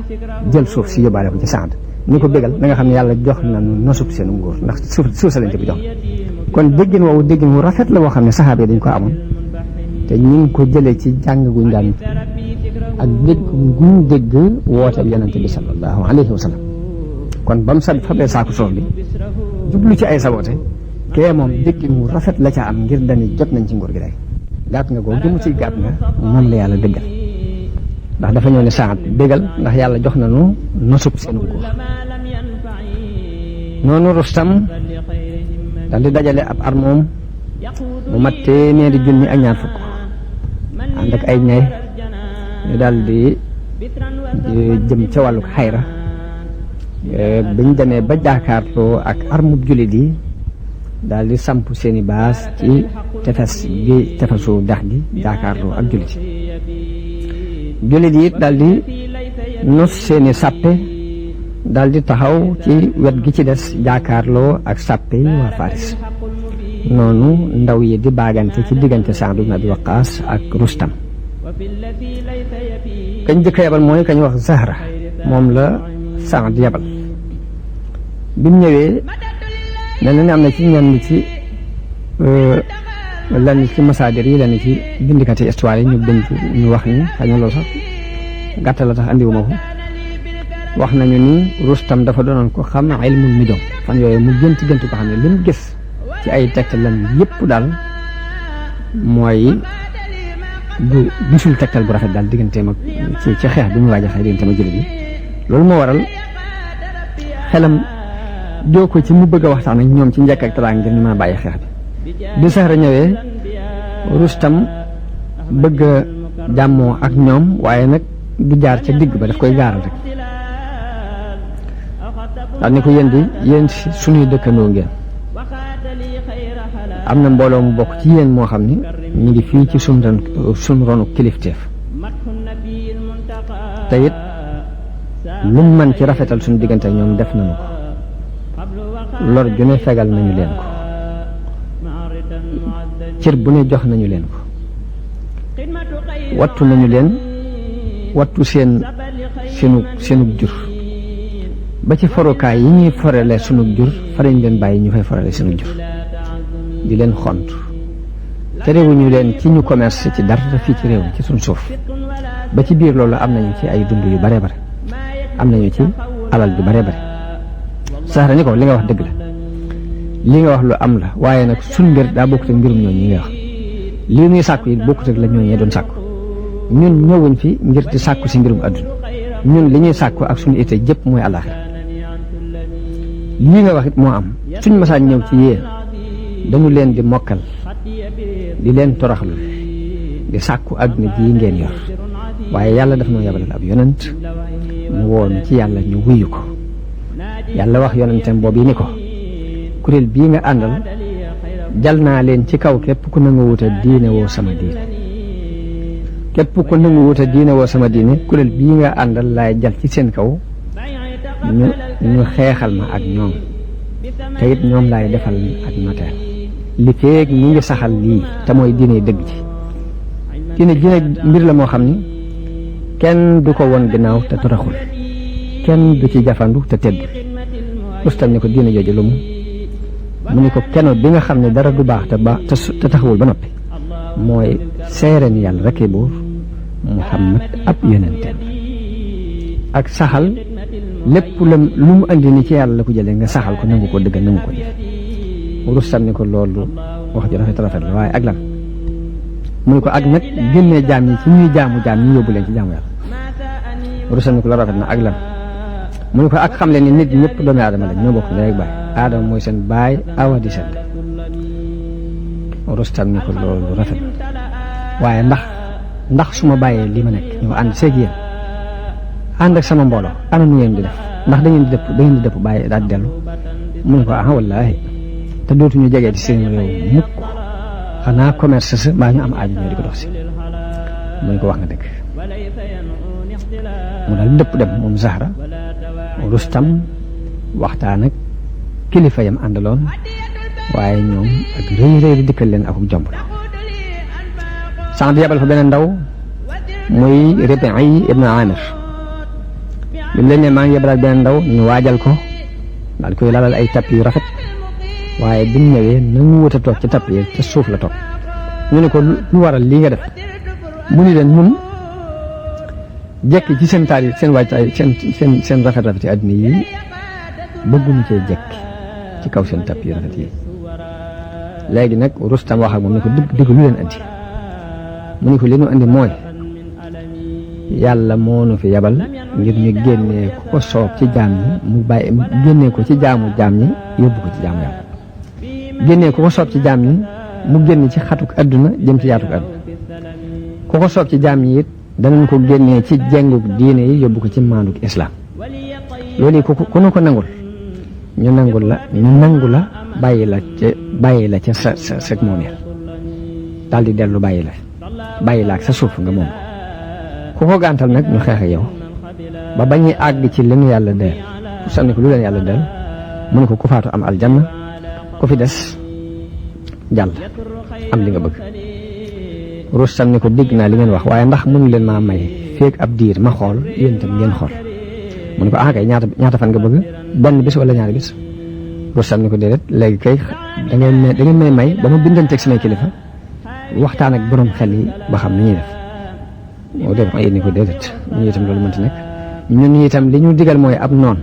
jël suuf si yóbbaale ko ci Saad ni ko bégal da nga xam ne yàlla jox na nu nosub seen nguur ndax suuf sa lañ ci bi jox kon déggin woowu déggin wu rafet la boo xam ne saxaaba yi dañ ko amoon te ñu ngi ko jëlee ci jàng guñ daan ak dégg guñ dégg woote bi yonente bi sallallahu alayhi wa sallam kon ba mu fabee saaku suuf bi jublu ci ay saboote kee moom déggin wu rafet la ca am ngir dañuy jot nañ ci nguur gi rek gàtt nga googu mu ciy gàtt nga moom la yàlla dëggal ndax dafa ñëw ne Saad bégal ndax yàlla jox na nu nosub seen nguur noonu Rustam dal di dajale ab armoom mu mat téeméeri junni ak ñaar fukk ànd ak ay ñay ñu daal di jëm ca wàllu xayra biñ demee ba jaakaarloo ak armub jullit yi daal di samp seeni baas ci tefesu dex gi jaakaarloo ak jullit yi jullit yi daal di nos seeni sàppe daal di taxaw ci wet gi ci des jaakaarloo ak sàppe yi waa Faris noonu ndaw yi di baagante ci diggante Saad ibn Abi Waqqaas ak Rustam kañ jëkk yabal mooy kañ wax Zahra moom la Saad yabal bi mu ñëwee mel na ne am na ci ñenn ci lenn ci masaadir yi lenn ci bindikati histoire yi ñu wax ni xëy na loolu sax gàttal la tax andiwuma ko wax nañu ni Rustam dafa doonoon ko xam ilmul nujum fan yooyu mu gënt ko xam ne li mu gis ci ay tegtalam yépp daal mooy du gisul tegtal bu rafet daal digganteem ak ci xeex bi mu waaj a xeex digganteem ak jullit yi loolu moo waral xelam joo ko ci mu bëgg a waxtaan ak ñoom ci njëkk ak teraanga ngir ñu mën a bàyyi xeex bi Zahra ñëwee Rustam bëgg a jàmmoo ak ñoom waaye nag du jaar ca digg ba daf koy gaaral rek daal ni ko yéen suñuy dëkkandoo ngeen am na mbooloo mu bokk ci yéen moo xam ni ñu ngi fii ci suñ ronu kilifteef te it luñ mën ci rafetal suñu diggante ñoom def nañu ko lor ju ne fegal nañu leen ko cër bu ne jox nañu leen ko wattu nañu leen wattu seenug jur ba ci forukaay yi ñuy forale sunug jur farañ leen bàyyi ñu fay forale sunug jur di leen xont terewuñu leen ci ñu commerce ci dara fii ci réew ci suñ suuf ba ci biir loolu am nañu ci ay dund yu bare bare am nañu ci alal yu bare bare Zahra ni ko li nga wax dëgg la li nga wax lu am la waaye nag suñ mbir daa bokkut ak mbirum ñooñu ñi nga wax lii ñuy sàkku yi bokkut ak la ñooñee doon sàkku ñun ñëwuñ fi ngir di sàkku si mbirum àdduna ñun li ñuy sàkku ak suñu ité jëpp mooy àllaaxira lii nga wax it moo am suñ masaan ñëw ci yéen dañu leen di mokkal di leen toroxlu di sàkku àdduna ji ngeen yor waaye yàlla daf noo yabalal ab yonent mu woon ci yàlla ñu wuyu ko yàlla wax yonentam boobu yi ni ko kuréel bii nga àndal jal naa leen ci kaw képp ku nangu wuta diine woo sama diine képp ku nangu wuta diine woo sama diine kuréel bii nga àndal laay jal ci seen kaw ñu xeexal ma ak ñoom te it ñoom laay defal ak noteel li feeg ñu ngi saxal lii te mooy diine dëgg ci diine mbir la moo xam ni kenn du ko won ginnaaw te toroxul kenn du ci jafandu te teddul Rustam ni ko diine jooju lu mu ni ko keno bi nga xam ne dara du baax te taxawul ba noppi mooy seere ni yàlla rekk buur Muhammad ab yonenteem ak saxal lépp lu mu andi ni ci yàlla la ko jëlee nga saxal ko nangu ko dëggal nangu ko def Rustam ni ko loolu wax ju rafet la waaye ak lan mu ni ko ak nag génnee jaam ñi ci ñuy jaamu jaam ñi yóbbu leen ci jaamu yàlla Rustam ni ko la rafet na ak lan mu ni ko ak xam leen ni nit ñëpp doomi aadama lañ ñoo bokk ndey ak baay aadama mooy seen baay awa di seen Rustam ni ko loolu rafet waaye ndax su ma bàyyee li ma nekk ñëw ànd seeg yéen ànd ak sama mbooloo ana nu ngeen di def ndax da ngeen di dëpp bàyyi daal di dellu mu ne ko wallaahi te dootuñu jegee ci seen réew mukk xanaa commerce sa mbaa ñu am aaju ñoo di ko dox si mu ne ko wax nga dëgg mu daal dëpp dem moom Zahra. Rustam waxtaan ak kilifa yam àndaloon waaye ñoom ak rëy rëy di dikkal leen akuk jomb Saad yabal fa beneen ndaw muy Ribi'i ibn Amir bi mu leen ne maa ngi yabalaat beneen ndaw ñu waajal ko daal koy lalal ay tapp yu rafet waaye bi mu ñëwee nañu wut a toog ci tapp yi ca suuf la toog ñu ne ko lu waral lii nga def mu ni leen mun jekki ci seen taal yi seen waajtaay seen rafet yi àddina yi bëgguñu cee jekki ci kaw seen tapp yu rafet yi léegi nag Rustam wax ak moom ne ko dëgg lu leen andi mu ne ko li nu andi mooy yàlla moo nu fi yabal ngir ñu génnee ku ko soob ci jaam ñi mu bàyyi génnee ko ci jaamu jaam ñi yóbbu ko ci jaamu yàlla génnee ku ko soob ci jaam ñi mu génn ci xatuk adduna jëm ci yaatuk adduna ku ko soob ci jaam ñi it danañ ko génnee ci jenguk diine yi yóbbu ko ci maanduk islam loolu yi ku nu ko nangul ñu nangu la bàyyi la ca sa moomeel daal di dellu bàyyi la ak sa suuf nga moom ku ko gàntal nag ñu xeex ak yow ba bañuy àgg ci li nu yàlla del sànni ko lu leen yàlla del mu ne ko ku faatu am aljanna ku fi des jàll am li nga bëgg Rustam ni ko dégg naa li ngeen wax waaye ndax mënu leen maa may feeg ab diir ma xool yéen itam ngeen xool mu ne ko kay ñaata fan nga bëgg benn bis wala ñaari bis Rustam ni ko déedéet léegi kay da ngeen may may ba ma bindanteeg samay kilifa waxtaan ak borom xel yi ba xam ni ñuy def moo def ay ni ko déedéet ñu itam loolu mënti nekk ñun itam li ñu digal mooy ab noon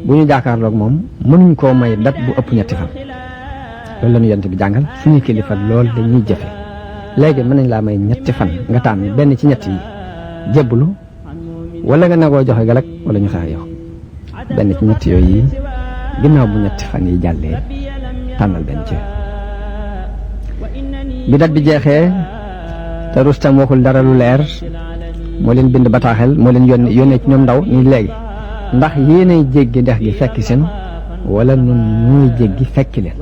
bu ñu jàkkaarloog moom mënuñ koo may dat bu ëpp ñetti fan loolu la ñu yonent bi jàngal suñu kilifa lool dañuy jëfe léegi mën nañ laa may ñetti fan nga tànn benn ci ñett yi jébbalu wala nga nagoo joxe galak wala ñu xeex yow benn ci ñett yooyu yi ginnaaw bu ñetti fan yi jàllee tànnal benn ci bi dat bi jeexee te Rustam waxul dara lu leer moo leen bind bataaxel moo leen yónnee ci ñoom ndaw ni léegi ndax yéenay jéggi dex gi fekki seen wala nun ñuy jéggi fekki leen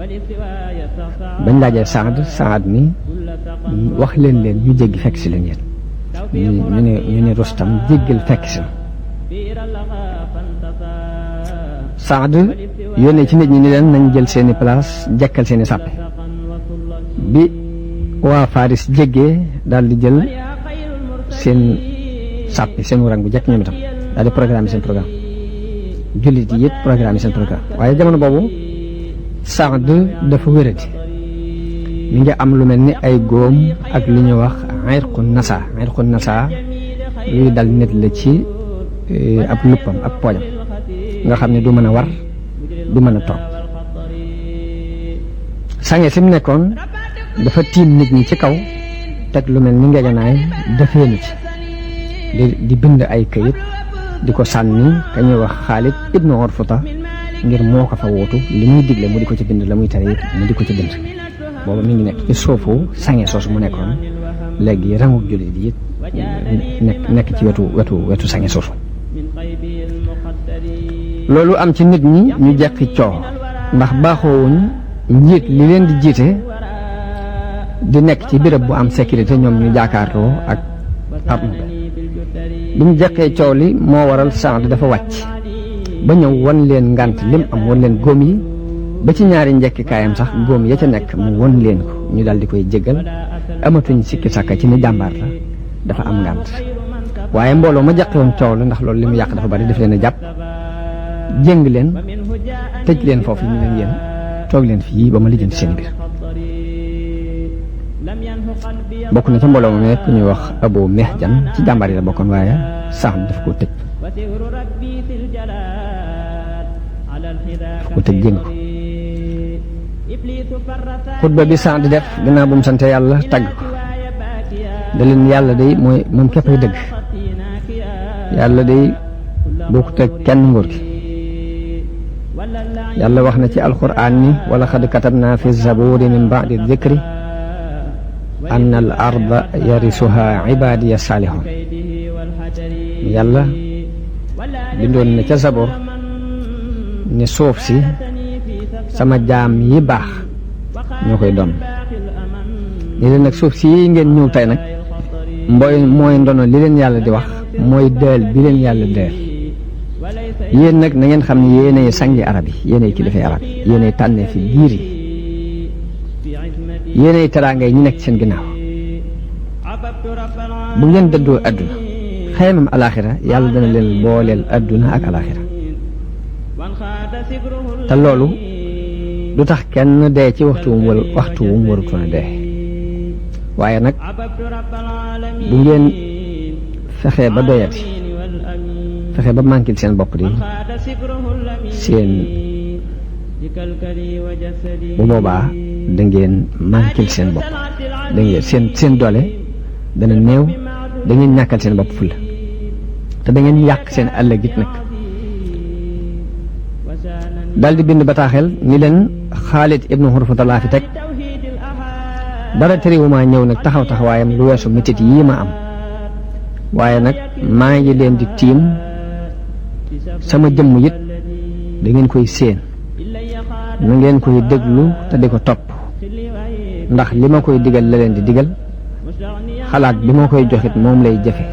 bañ laajee Saad ni wax leen ñu jéggi fekk si leen yéen ñu ne Rustam jéggil fekk si Saad yónnee ci nit ñi ni leen nañ jël seeni place jekkal seeni sàppe bi waa Faris jéggee daal di jël seen sàppi seen wurang bu jekk ñoom itam daal di programme seen programme jullit yi it programme seen programme waaye jamono boobu Saad dafa wéradi mi ngi am lu mel ni ay góom ak li ñuy wax irqu nasa luy dal nit la ci ab luppam ab poojam nga xam ne du mën a war du mën a toog sange si mu nekkoon dafa tiim nit ñi ci kaw teg lu mel ni ngeganaay defeenu ci di bind ay këyit di ko sànni ka ñuy wax Xaalid ibnu Urfuta ngir moo ko fa wootu li muy digle mu di ko ci bind la muy tere it mu di ko ci bind booba mi ngi nekk ci suufu sange soosu mu nekkoon léegi ranguk jullit yi nekk ci wetu sange soosu loolu am ci nit ñi ñu jekki coow ndax baaxoowuñ njiit li leen di jiite di nekk ci béréb bu am sécurité ñoom ñu jaakaarloo ak ab bi ñu jekkee coow li moo waral Saad dafa wàcc ba ñëw wan leen ngànt lim am wan leen góom yi ba ci ñaari njekki kaayam sax góom ya ca nekk mu wan leen ko ñu daal di koy jéggal amatuñ sikki sàkka ci ni jàmbaar la dafa am ngànt waaye mbooloo ma jàqe woon coow la ndax loolu li mu yàq dafa bari def leen a jàpp jéng leen tëj leen foofu ñu leen yéen toog leen fii ba ma lijjanti seen biir bokk na ca mbooloo ma nekk ñuy wax Abu Mihjan ci jàmbaar yi la bokkoon waaye Saad daf ko tëj jéng ko xutba bi Saad def gannaaw bu mu sante yàlla tagg ko da leen yàlla day mooy moom képp ay dëgg yàlla day bokkut ak kenn nguur gi yàlla wax na ci alquran ni wala xad katabna fi zaburi min ba'di dhikri anna al arda yarisuha ibadiya salihun yàlla bindoon na ca zabor ne suuf si sama jaam yi baax ñoo koy doon ni leen nag suuf si ngeen ñëw tey nag mooy ndono li leen yàlla di wax mooy dël bi leen yàlla dël yéen nag na ngeen xam ne yéenay sangi arab yi yéenay kilifay arab yi yéenay tànnee fi biir yi yéenay teraangay ñi nekk seen ginnaaw bu ngeen dëddoo adduna xeymam alaxira yàlla dana leen booleel adduna ak alaxira te loolu du tax kenn dee ci waxtu wu mu warutoon a dee waaye nag bu ngeen fexee ba doyati fexe ba manquil seen bopp di seen bu boobaa da ngeen manquil seen bopp da ngeen seen doole dana néew da ngeen ñàkkal seen bopp fulla te da ngeen yàq seen ëllëg it nag daal di bind bataaxel ni leen Xaalid ibnu Hurfata laa fi teg dara terewuma ñëw nag taxaw taxawaayam lu weesu metit yii ma am waaye nag maa ngi leen di tiim sama jëmm it da ngeen koy séen na ngeen koy déglu te di ko topp ndax li ma koy digal la leen di digal xalaat bi ma koy joxit moom lay jëfe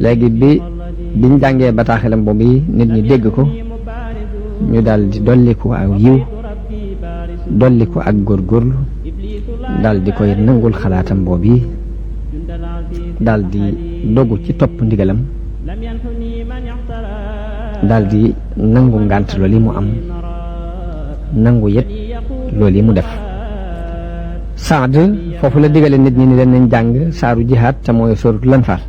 léegi biñ jàngee bataaxelam boobu nit ñi dégg ko ñu daal di dolliku ak yiw dolliku ak góorgóorlu daal di koy nangul xalaatam boobu daal di dogu ci topp ndigalam daal di nangu ngànt loolu mu am nangu yet loolu mu def Saad foofu la digale nit ñi ni leen nañ jàng saaru jihaad te mooy sóoratul Anfaal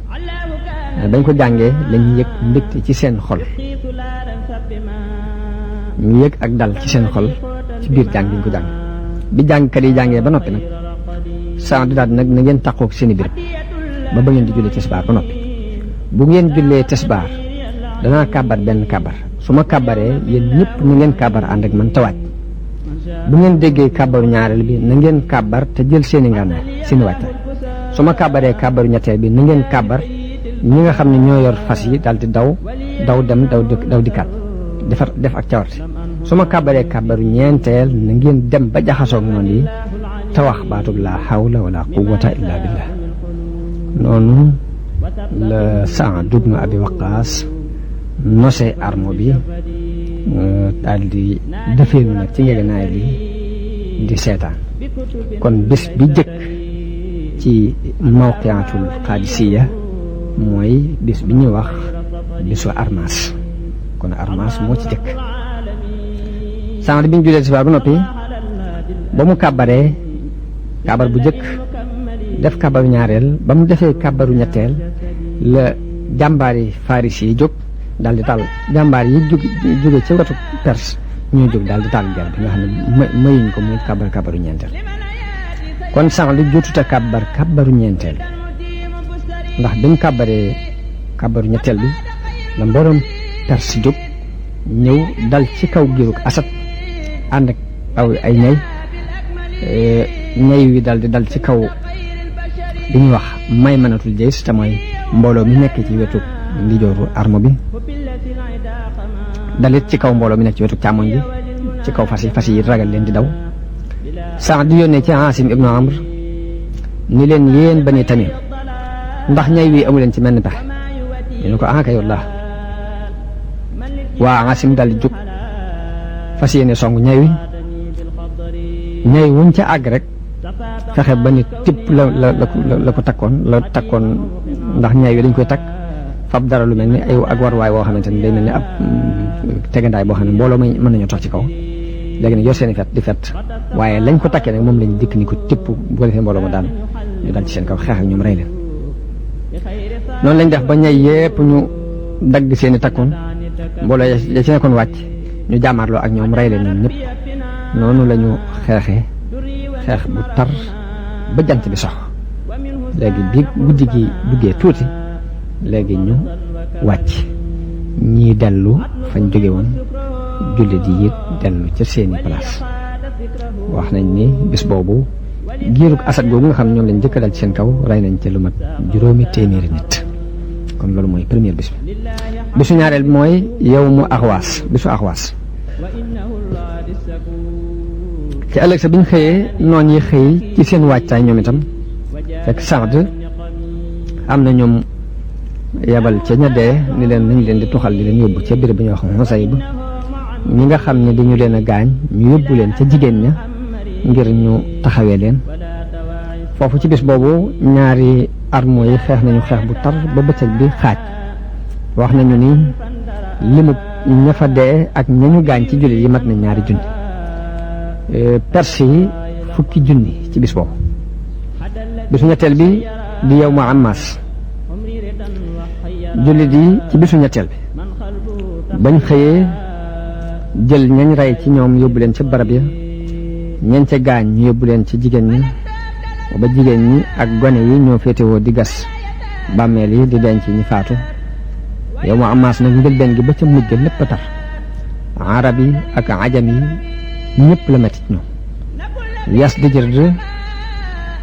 bañ ko jàngee lañ yëg mbégte ci seen xol ñu yëg ak dal ci seen xol ci biir jàng biñ ko jàng bi jàngkat yi jàngee ba noppi nag Saad daal nag na ngeen taqoog seeni béréb ba ngeen di jullee tisbaar ba noppi bu ngeen jullee tisbaar danaa kàbbar benn kàbbar su ma kàbbaree yéen ñëpp na ngeen kàbbar ànd ak man tawaaj bu ngeen déggee kàbbaru ñaareel bi na ngeen kàbbar te jël seeni ngànnaay seeni wàccaay su ma kàbbaree kàbbaru ñetteel bi na ngeen kàbbar ñi nga xam ne ñoo yor fas yi daal di daw dem daw dikkaat def ak cawarte su ma kàbbaree kàbbaru ñeenteel na ngeen dem ba jaxasoog noonu yi te wax baatug laa hawla wala quwwata illa billah noonu la Saad ibn Abi Waqqaas nosé armo bi daal di defeenu nag ci ngegenaay li di seetaan kon bés bi jëkk ci mawqiatul Qaadisiya mooy bés bi ñuy wax bésu Armas kon Armas moo ci jëkk Saad bi ñu julee tisbaar ba noppi ba mu kàbbaree kàbbar bu jëkk def kàbbaru ñaareel ba mu defee kàbbaru ñetteel la jàmbaari Faris yi jóg daal di taal jàmbaar yi jóge ci wetu Perse ñoo jóg daal di taal guerre bi nga xam ne mayuñ ko muy kàbbaru ñeenteel kon sax lu jotuta kàbbaru ñeenteel ndax bi mu kàbbaree kàbbaru ñetteel bi la mbooloom Perse jóg ñëw dal ci kaw giirug Asad ànd ak ay ñay wi daal di dal ci kaw bi ñuy wax Maymanatul Jays te mooy mbooloo mi nekk ci wetu ndijooru armo bi dalit ci kaw mbooloo mi nekk ci wetu càmmoñ bi ci kaw fas yi ragal leen di daw Saad di yónnee ci Aasim ibnu Amr ni leen yéen Bani Tamim ndax ñay wi amu leen ci menn pexe ñu ne ko kay wallah waa Aasim daal di jóg fas yéene song ñay wuñ ca àgg rek fexe ba ni tipp la ko takkoon ndax ñay wi dañ koy takk fab dara lu mel ni ay ak warwaay boo xamante ni day mel ni ab tegandaay boo xam ne mbooloo may mën nañoo toog ci kaw léegi nag yor seeni fet di fet waaye lañ ko takkee nag moom lañ dikk ni ko tipp bu ko defee mbooloo ma daal ñu dal ci seen kaw xeex ak ñoom rey leen noonu lañ def ba ñay yépp ñu dagg seeni takkoon mbooloo ya ci nekkoon wàcc ñu jàmmaarloo ak ñoom rey leen ñoom ñëpp noonu la ñu xeexee xeex bu tar ba jant bi sox léegi bi guddi gi duggee tuuti léegi ñu wàcc ñii dellu fañ jóge woon jullit yi it dellu ca seeni place wax nañ ni bis boobu giirug Asad googu nga xam ñoom lañ njëkk dal ci seen kaw rey nañ ca lu mat 800 nit kon loolu mooy première bis bi bisu ñaareel bi mooy yawmu Axwaas bisu Axwaas ci ëllëg sa biñ xëyee noon yi xëy ci seen waajtaay ñoom itam fekk Saad am na ñoom yabal ca ña dee ni leen nañ leen di tuxal di leen yóbbu ca béréb bi ñuy wax Xusayb ñi nga xam ne dañu leen a gaañ ñu yóbbu leen ca jigéen ña ngir ñu taxawee leen foofu ci bis boobu ñaari armo yi xeex nañu xeex bu tar ba bëccëg bi xaaj wax nañu ni limu ña fa dee ak ñañu gaañ ci jullit yi mat na ñaari junni perse yi fukki junni ci bis boobu bisu ñetteel bi di yawmu Ammaas jullit yi ci bisu ñetteel bi bañ xëyee jël ñañ rey ci ñoom yóbbu leen ca barab ya ñañ ca gaañ ñu yóbbu leen ci jigéen ñi ba jigéen ñi ak gone yi ñoo féetewoo di gas bàmmeel yi di denc ñi faatu yawmu Ammaas nag njëlbeen gi ba ca mujj lépp a tar arab yi ak ajam yi ñëpp la metti ñoom Yaas di jërd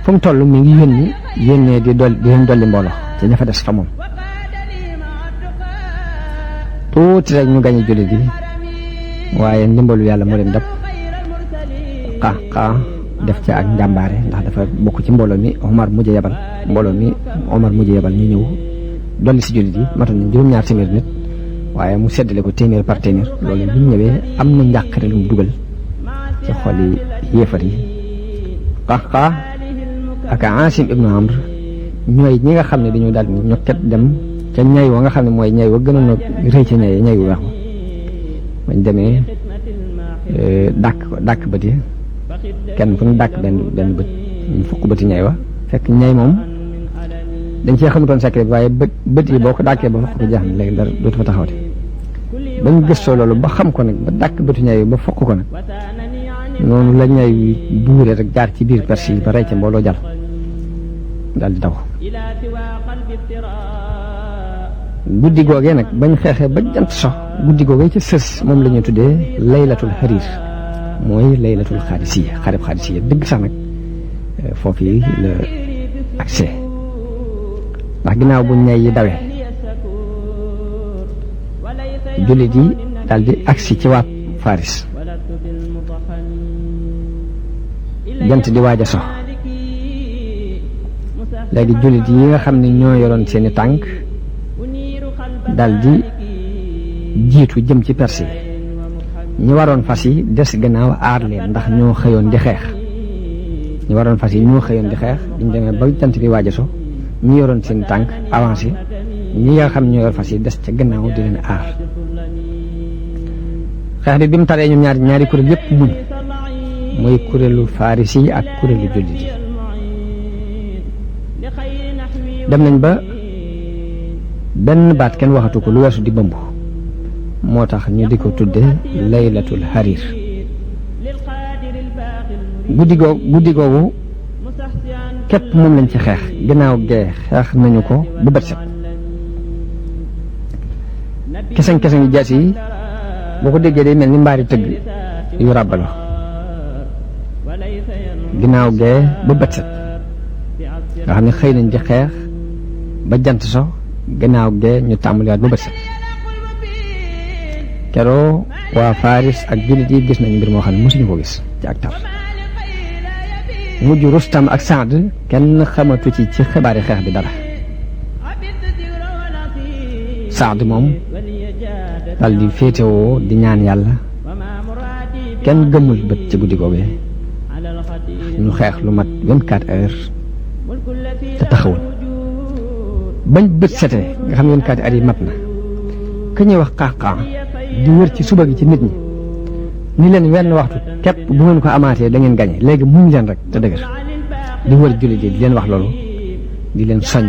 fu mu toll mi ngi yónnee di leen dolli mbooloo ci ña fa des fa moom tuuti rek ñu gañe jullit yi waaye ndimbalu yàlla moo leen dab xaa def ca ak njàmbaare ndax dafa bokk ci mbooloo mi Omar mujj yebal ñu ñëw dolli si jullit yi matoon nañ juróom-ñaar téeméer nit waaye mu seddale ko téeméer par téeméer loolu bi ñu ñëwee am na njàqare lu mu dugal ci xoli yéefar yi xaa ak Asim ibnu Amr ñooy ñi nga xam ne dañoo daal di ñokket dem ca ñay wa nga xam ne mooy ñay wa gënoon a rëy ca ñay wu weex ma bañ demee dàkk bët yi kenn fu ñu dàkk benn bët ñu fukk bëti ñay wa fekk ñay moom dañ cee xamutoon secret bi waaye bët yi boo ko dàkkee ba fukk ko jeex na léegi dara dootu fa taxawte bañ gëstoo loolu ba xam ko nag ba dàkk bëtu ñay wi ba fukk ko nag noonu la ñay wi duure rek jaar ci biir perse yi ba rey ca mbooloo jàll daal di daw guddi googee nag bañ xeexee ba jant sox guddi googee ca sës moom la ñuy tuddee laylatul xariir mooy laylatul xaadisiya xareb xaadisiya dëgg sax nag foofu yi la accès ndax ginnaaw bu ñay yi dawee jullit yi daal di agsi ci waat Faris jant di waaj a sox léegi jullit yi nga xam ne ñoo yoroon seeni tànk dal di jiitu jëm ci perse yi ñi waroon fas yi des gannaaw aar leen ndax ñoo xëyoon di xeex biñ demee ba jant bi waaj a so ñi yoroon seeni tànk avancé ñi nga xam ñoo yor fas yi des ca gannaaw di leen aar xeex bi mu taree ñoom ñaari kuréel yépp muñ mooy kuréelu Faris yi ak kuréelu jullit yi dem nañ ba benn baat kenn waxatu ko lu weesu di bëmb moo tax ñu di ko tudde laylatul xariir guddi googu képp moom lañ ci xeex ginnaaw gee xeex nañu ko ba bët set keseŋ yu jaas yi boo ko déggee day mel ni mbaari tëgg yu ràbbaloo ginnaaw gee ba bët set nga xam ne xëy nañ di xeex ba jant so gannaaw gee ñu tàmbaliwaat ba bët set keroo waa Faris ak jullit yi gis nañu mbir moo xam ne mosuñu ko gis ci ak tar mujj Rustam ak Saad kenn xamatu ci xibaari xeex bi dara Saad moom dal di féetewoo di ñaan yàlla kenn gëmul bët ci guddi googee ñu xeex lu mat 24 heures te taxawul bañ bët setee nga xam ne 24 heures yi mat na ka ñuy wax xaaxaa di wër ci suba gi ci nit ñi ni leen wenn waxtu képp bu ngeen ko amaatee da ngeen gañe léegi muñ leen rek te dëgër di wër jullit yi di leen wax loolu di leen soññ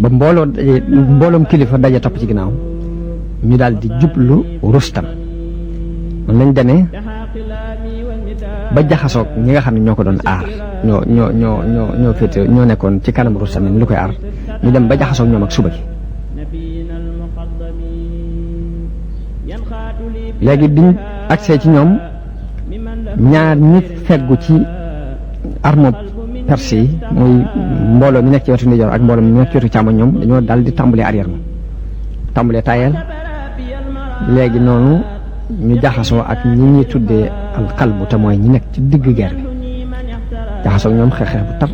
ba mbooloom kilifa daje topp ci ginnaaw ñu daal di jublu Rustam man lañ demee ba jaxasoog ñi nga xam ne ñoo ko doon aar ñoo féete ñoo nekkoon ci kanam Rustam ni lu koy aar ñu dem ba jaxasoog ñoom ak suba gi léegi biñ agsee ci ñoom ñaar ñi feggu ci armo perse yi muy mbooloo mi nekk ci wetu ndijoor ak mbooloo mi nekk ci wetu càmmoñ ñoom dañoo dal di tàmbalee arrière moom tàmbalee tayel léegi noonu ñu jaxasoo ak ñi ñuy tuddee alxalbu te mooy ñi nekk ci digg guerre bi jaxasoo ñoom xeex bu tar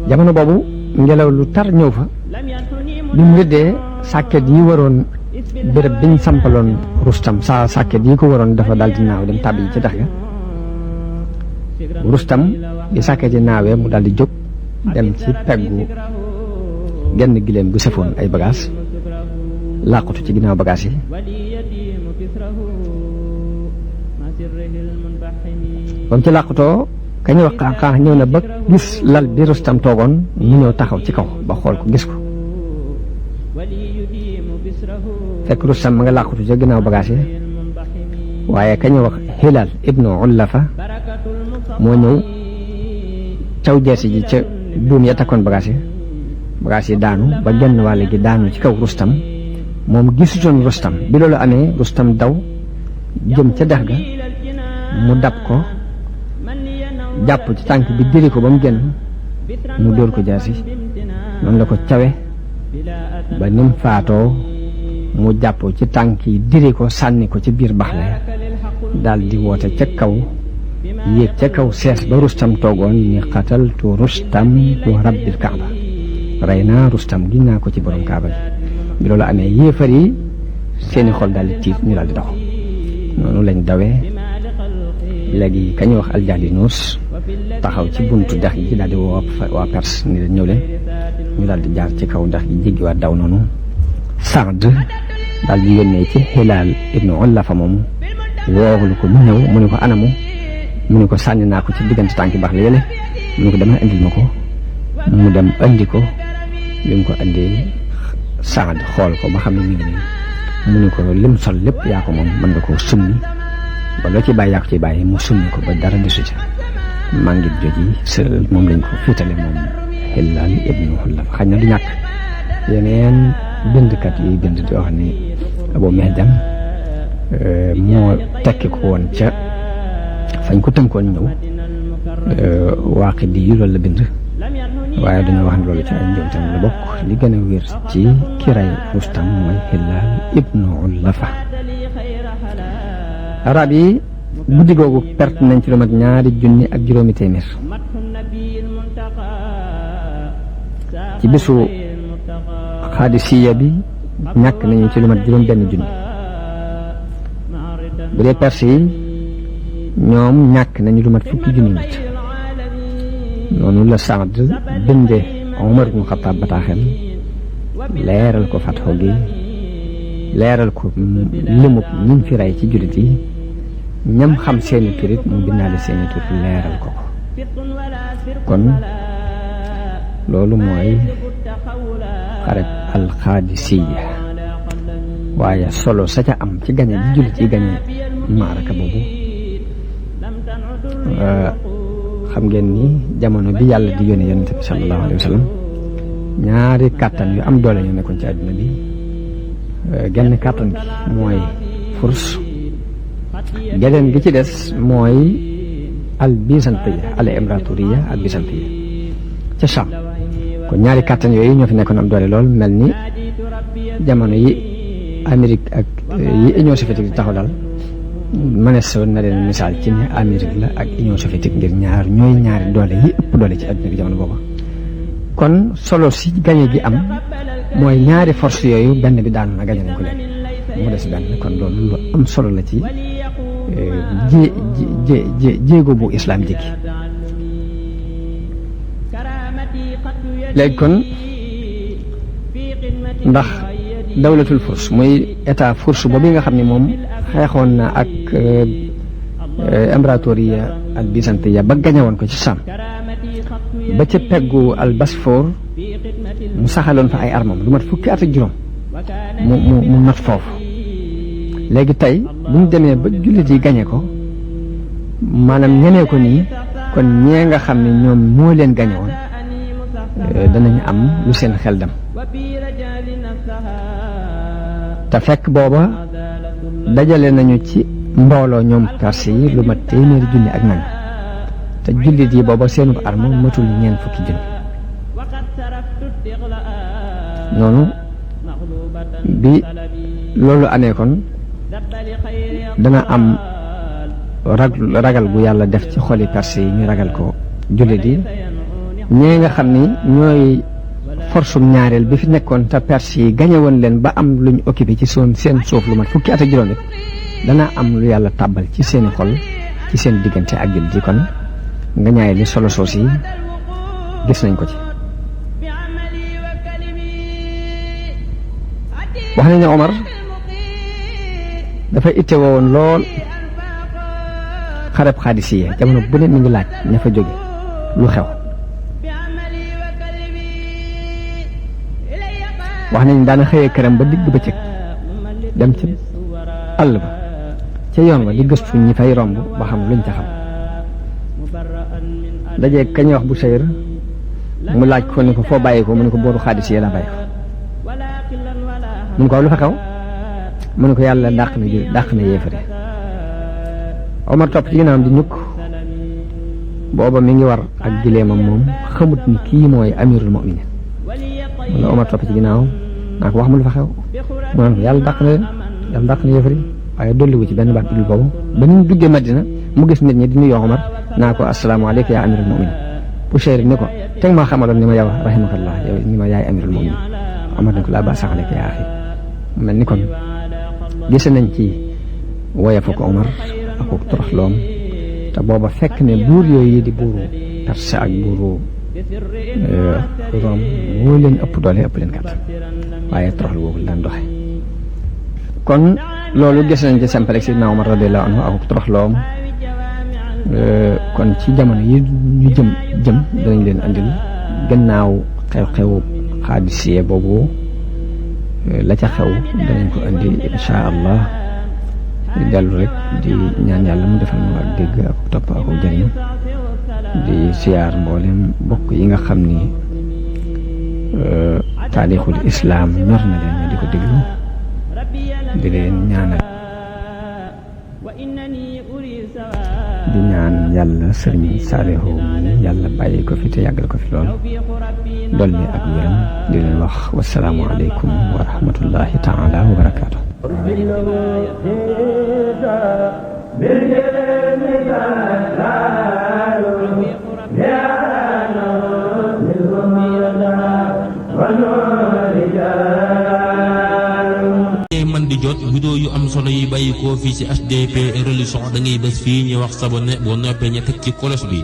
jamono boobu ngelaw lu tar ñëw fa bi mu rëddee sàkket yi waroon béréb biñ sampaloon Rustam sàkket yi ko waroon dafa daal di naaw dem tàbbi ci dex ga Rustam di sàkket yi naawee mu daal di jóg dem ci peggu genn gileem bu sefoon ay bagages làqatu ci ginnaaw bagages yi ba mu ci làqutoo kañu wax xaax ñëw na ba gis lal bi Rustam toogoon mu ñëw taxaw ci kaw ba xool ko gis ko fekk Rustam ma nga làqutu ca ginnaaw bagages yi waaye kañu wax Hilaal ibnu Ullafa moo ñëw caw jeesi ji ca buum ya takkoon bagages yi daanu ba genn wàll gi daanu ci kaw Rustam moom gisutoon Rustam bi loolu amee Rustam daw jëm ca dex ga mu dab ko jàpp ci tànk bi diri ko ba mu génn mu dóor ko jaasi noonu la ko cawe ba nim faatoo mu jàpp ci tànk yi diri ko sànni ko ci biir bax la daal di woote ca kaw yéeg ca kaw sees ba Rustam toogoon ni qataltu Rustam wa rabbil kaaba rey naa Rustam giñ naa ko ci borom kaaba gi bi loolu amee yéefar yi seeni xol daal di tiit ñu daal di dox noonu lañ dawee léegi kañu wax Aljalinus taxaw ci buntu dex gi daal di woo waa Perse ni leen ñëw leen ñu daal di jaar ci kaw dex gi jéggiwaat daw noonu Saad daal di yónnee ci Hilaal ibnu Ullafa moomu woowulu ko mu ñëw mu ne ko anamu mu ne ko sànni naa ko ci diggante tànki baax la yële mu ne ko demal indil ma ko mu dem andi ko li mu ko andee Saad xool ko ba xam ne mi ngi nii mu ne ko lim sol lépp yaa ko moom mën nga koo summi ba loo ci bàyyi yaa ko ci bàyyi mu summi ko ba dara desu ca maa ngi joji sa moom lañ ko féetale moom Hilaal ibnu Ullafa xañ na du ñàkk yeneen bindkat yi bind di wax ni Abu Mihjan moo tekki ko woon ca fañ ko tënkoon ñëw Waaqidi yu loolu la bind waaye dañoo wax ne loolu ci ay njëltam la bokk li gën a wér ci kiray Rustam mooy Hilaal ibnu Ullafa arab yi guddi googu perte nañ ci lu mat 2,000 juróomi téeméer ci bisu Xaadisiya bi ñàkk nañu ci lu mat 1,000 bu dee Perse yi ñoom ñàkk nañu lu mat 10,000 nit noonu la Saad binde Omar ibn Xattaab bataaxel leeral ko fatxo gi leeral ko limub ñim fi rey ci jullit yi ñam xam seeni turit mu bindaale seeni tur leeral ko kon loolu mooy xareb alxaadisiya waaye solo sa ca am ci gañe ji jullit yi gañe maaraka boobu xam ngeen ni jamono bi yàlla di yónni yonent bi sallallahu alayhi wa sallam ñaari kàttan yu am doole ñu nekkoon ci àdduna bi genn kàttan gi mooy furs geneen gi ci des mooy al byzantiya al imraturiya al byzantiya ca Sham kon ñaari kàttan yooyu ñoo fi nekkoon am doole lool mel ni jamono yi Amérique ak yi Union soviétique di taxaw daal mënees na leen misaal ci ne Amérique la ak Union soviétique ngir ñooy ñaari doole yi ëpp doole ci àdduna bi jamono booba kon solo si gañe gi am mooy ñaari force yooyu benn bi daanu na gañe nañ ko leen mu des benn kon loolu lu am solo la ci jéego bu islam jéggi léegi kon ndax dawlatul furs muy état furs boobu nga xam ne moom xeexoon na ak imbratoriya al byzantiya ba gañewoon ko ci Sam ba ca peggu al Bosphore mu saxaloon fa ay armam lu mat fukki at ak juróom mu not foofu léegi tey bu ñu demee ba jullit yi gañe ko maanaam ñenee ko nii kon ñee nga xam ne ñoom moo leen gañe woon danañ am lu seen xel dem te fekk booba dajale nañu ci mbooloo ñoom Perse yi lu mat 100 junni ak nang te jullit yi booba seenub arme matul 4 fukki junni noonu bi loolu amee kon dana am ragal bu yàlla def ci xoli Perse yi ñu ragal ko jullit yi ñee nga xam ni ñooy force ñaareel bi fi nekkoon te Perse yi gañe woon leen ba am luñ occupé ci seen suuf lu mat fukki at ak juróom it dana am lu yàlla tàbbal ci seeni xol ci seen diggante ak jullit yi kon nga ñaay li solo soos yi gis nañ ko ci. wax nañ ne Omar dafa itte woon lool xareb Xaadisiya jamono bu ne mi ngi laaj ña fa jóge lu xew. wax nañ daana xëyee këram ba digg bëccëg dem ci àll ba ca yoon wa di gëstu ñi fay romb ba xam luñ ca xam dajee kañ wax bu seyr mu laaj ko ni ko foo bàyyi ko mu ne ko booru Xaadisiya la bàyyi ko mu ne ko lu fa xew mu ne ko yàlla dàq na yéefare. Omar topp ci ginnaawam di ñukk booba mi ngi war ak gileemam moom xamut ni kii mooy amirul mu'minin wala Omar topp ci ginnaaw naa ko wax mu lu fa xew mu naan ko yàlla dàq na yéefari waaye dolliwu ci benn baat bi dul boobu ba ñu duggee Madina mu gis nit ñi di nuyoo Omar naa ko assalaamu alayka yaa amirul mu'minin Bushayr ni ko teg maa xamaloon ni ma yow rahimakallah yow ni ma yaay amirul mu'minin Omar ni ko laa ba'sa alayka yaa axi mel ni kon gis nañ ci woyofu ko Omar ak toroxloom te booba fekk ne buur yooyu di buuru Perse ak buuru Room moo leen ëpp doole ëpp leen kàttan waaye toroxlu boobu daan doxe kon loolu gis nañ ci sempale Sidna Omar radiyallahu anhu ak toroxloom kon ci jamono yi ñu jëm danañ leen andil gannaaw xew-xewu Xaadisiya boobu la ca xew danañ ko andi insha allah di dellu rek di ñaan yàlla mu defal mu ak dégg ak topp ak jëriñ di siyaar mboolem bokk yi nga xam ni taarixul islaam ñor na leen ñu di ko déglu di leen ñaanal di ñaan yàlla sëriñ Saalihu mi yàlla bàyyi ko fi te yàggal ko fi lool dolli ak wéram di leen wax wasalaamu aleykum wa rahmatullahi taala wa barakaatu. man di jot vidéo yu am solo yi bàyyi ko fii ci HDP religion da ngay bés fii ñu wax sabonné boo noppee ñu teg ci cloche bi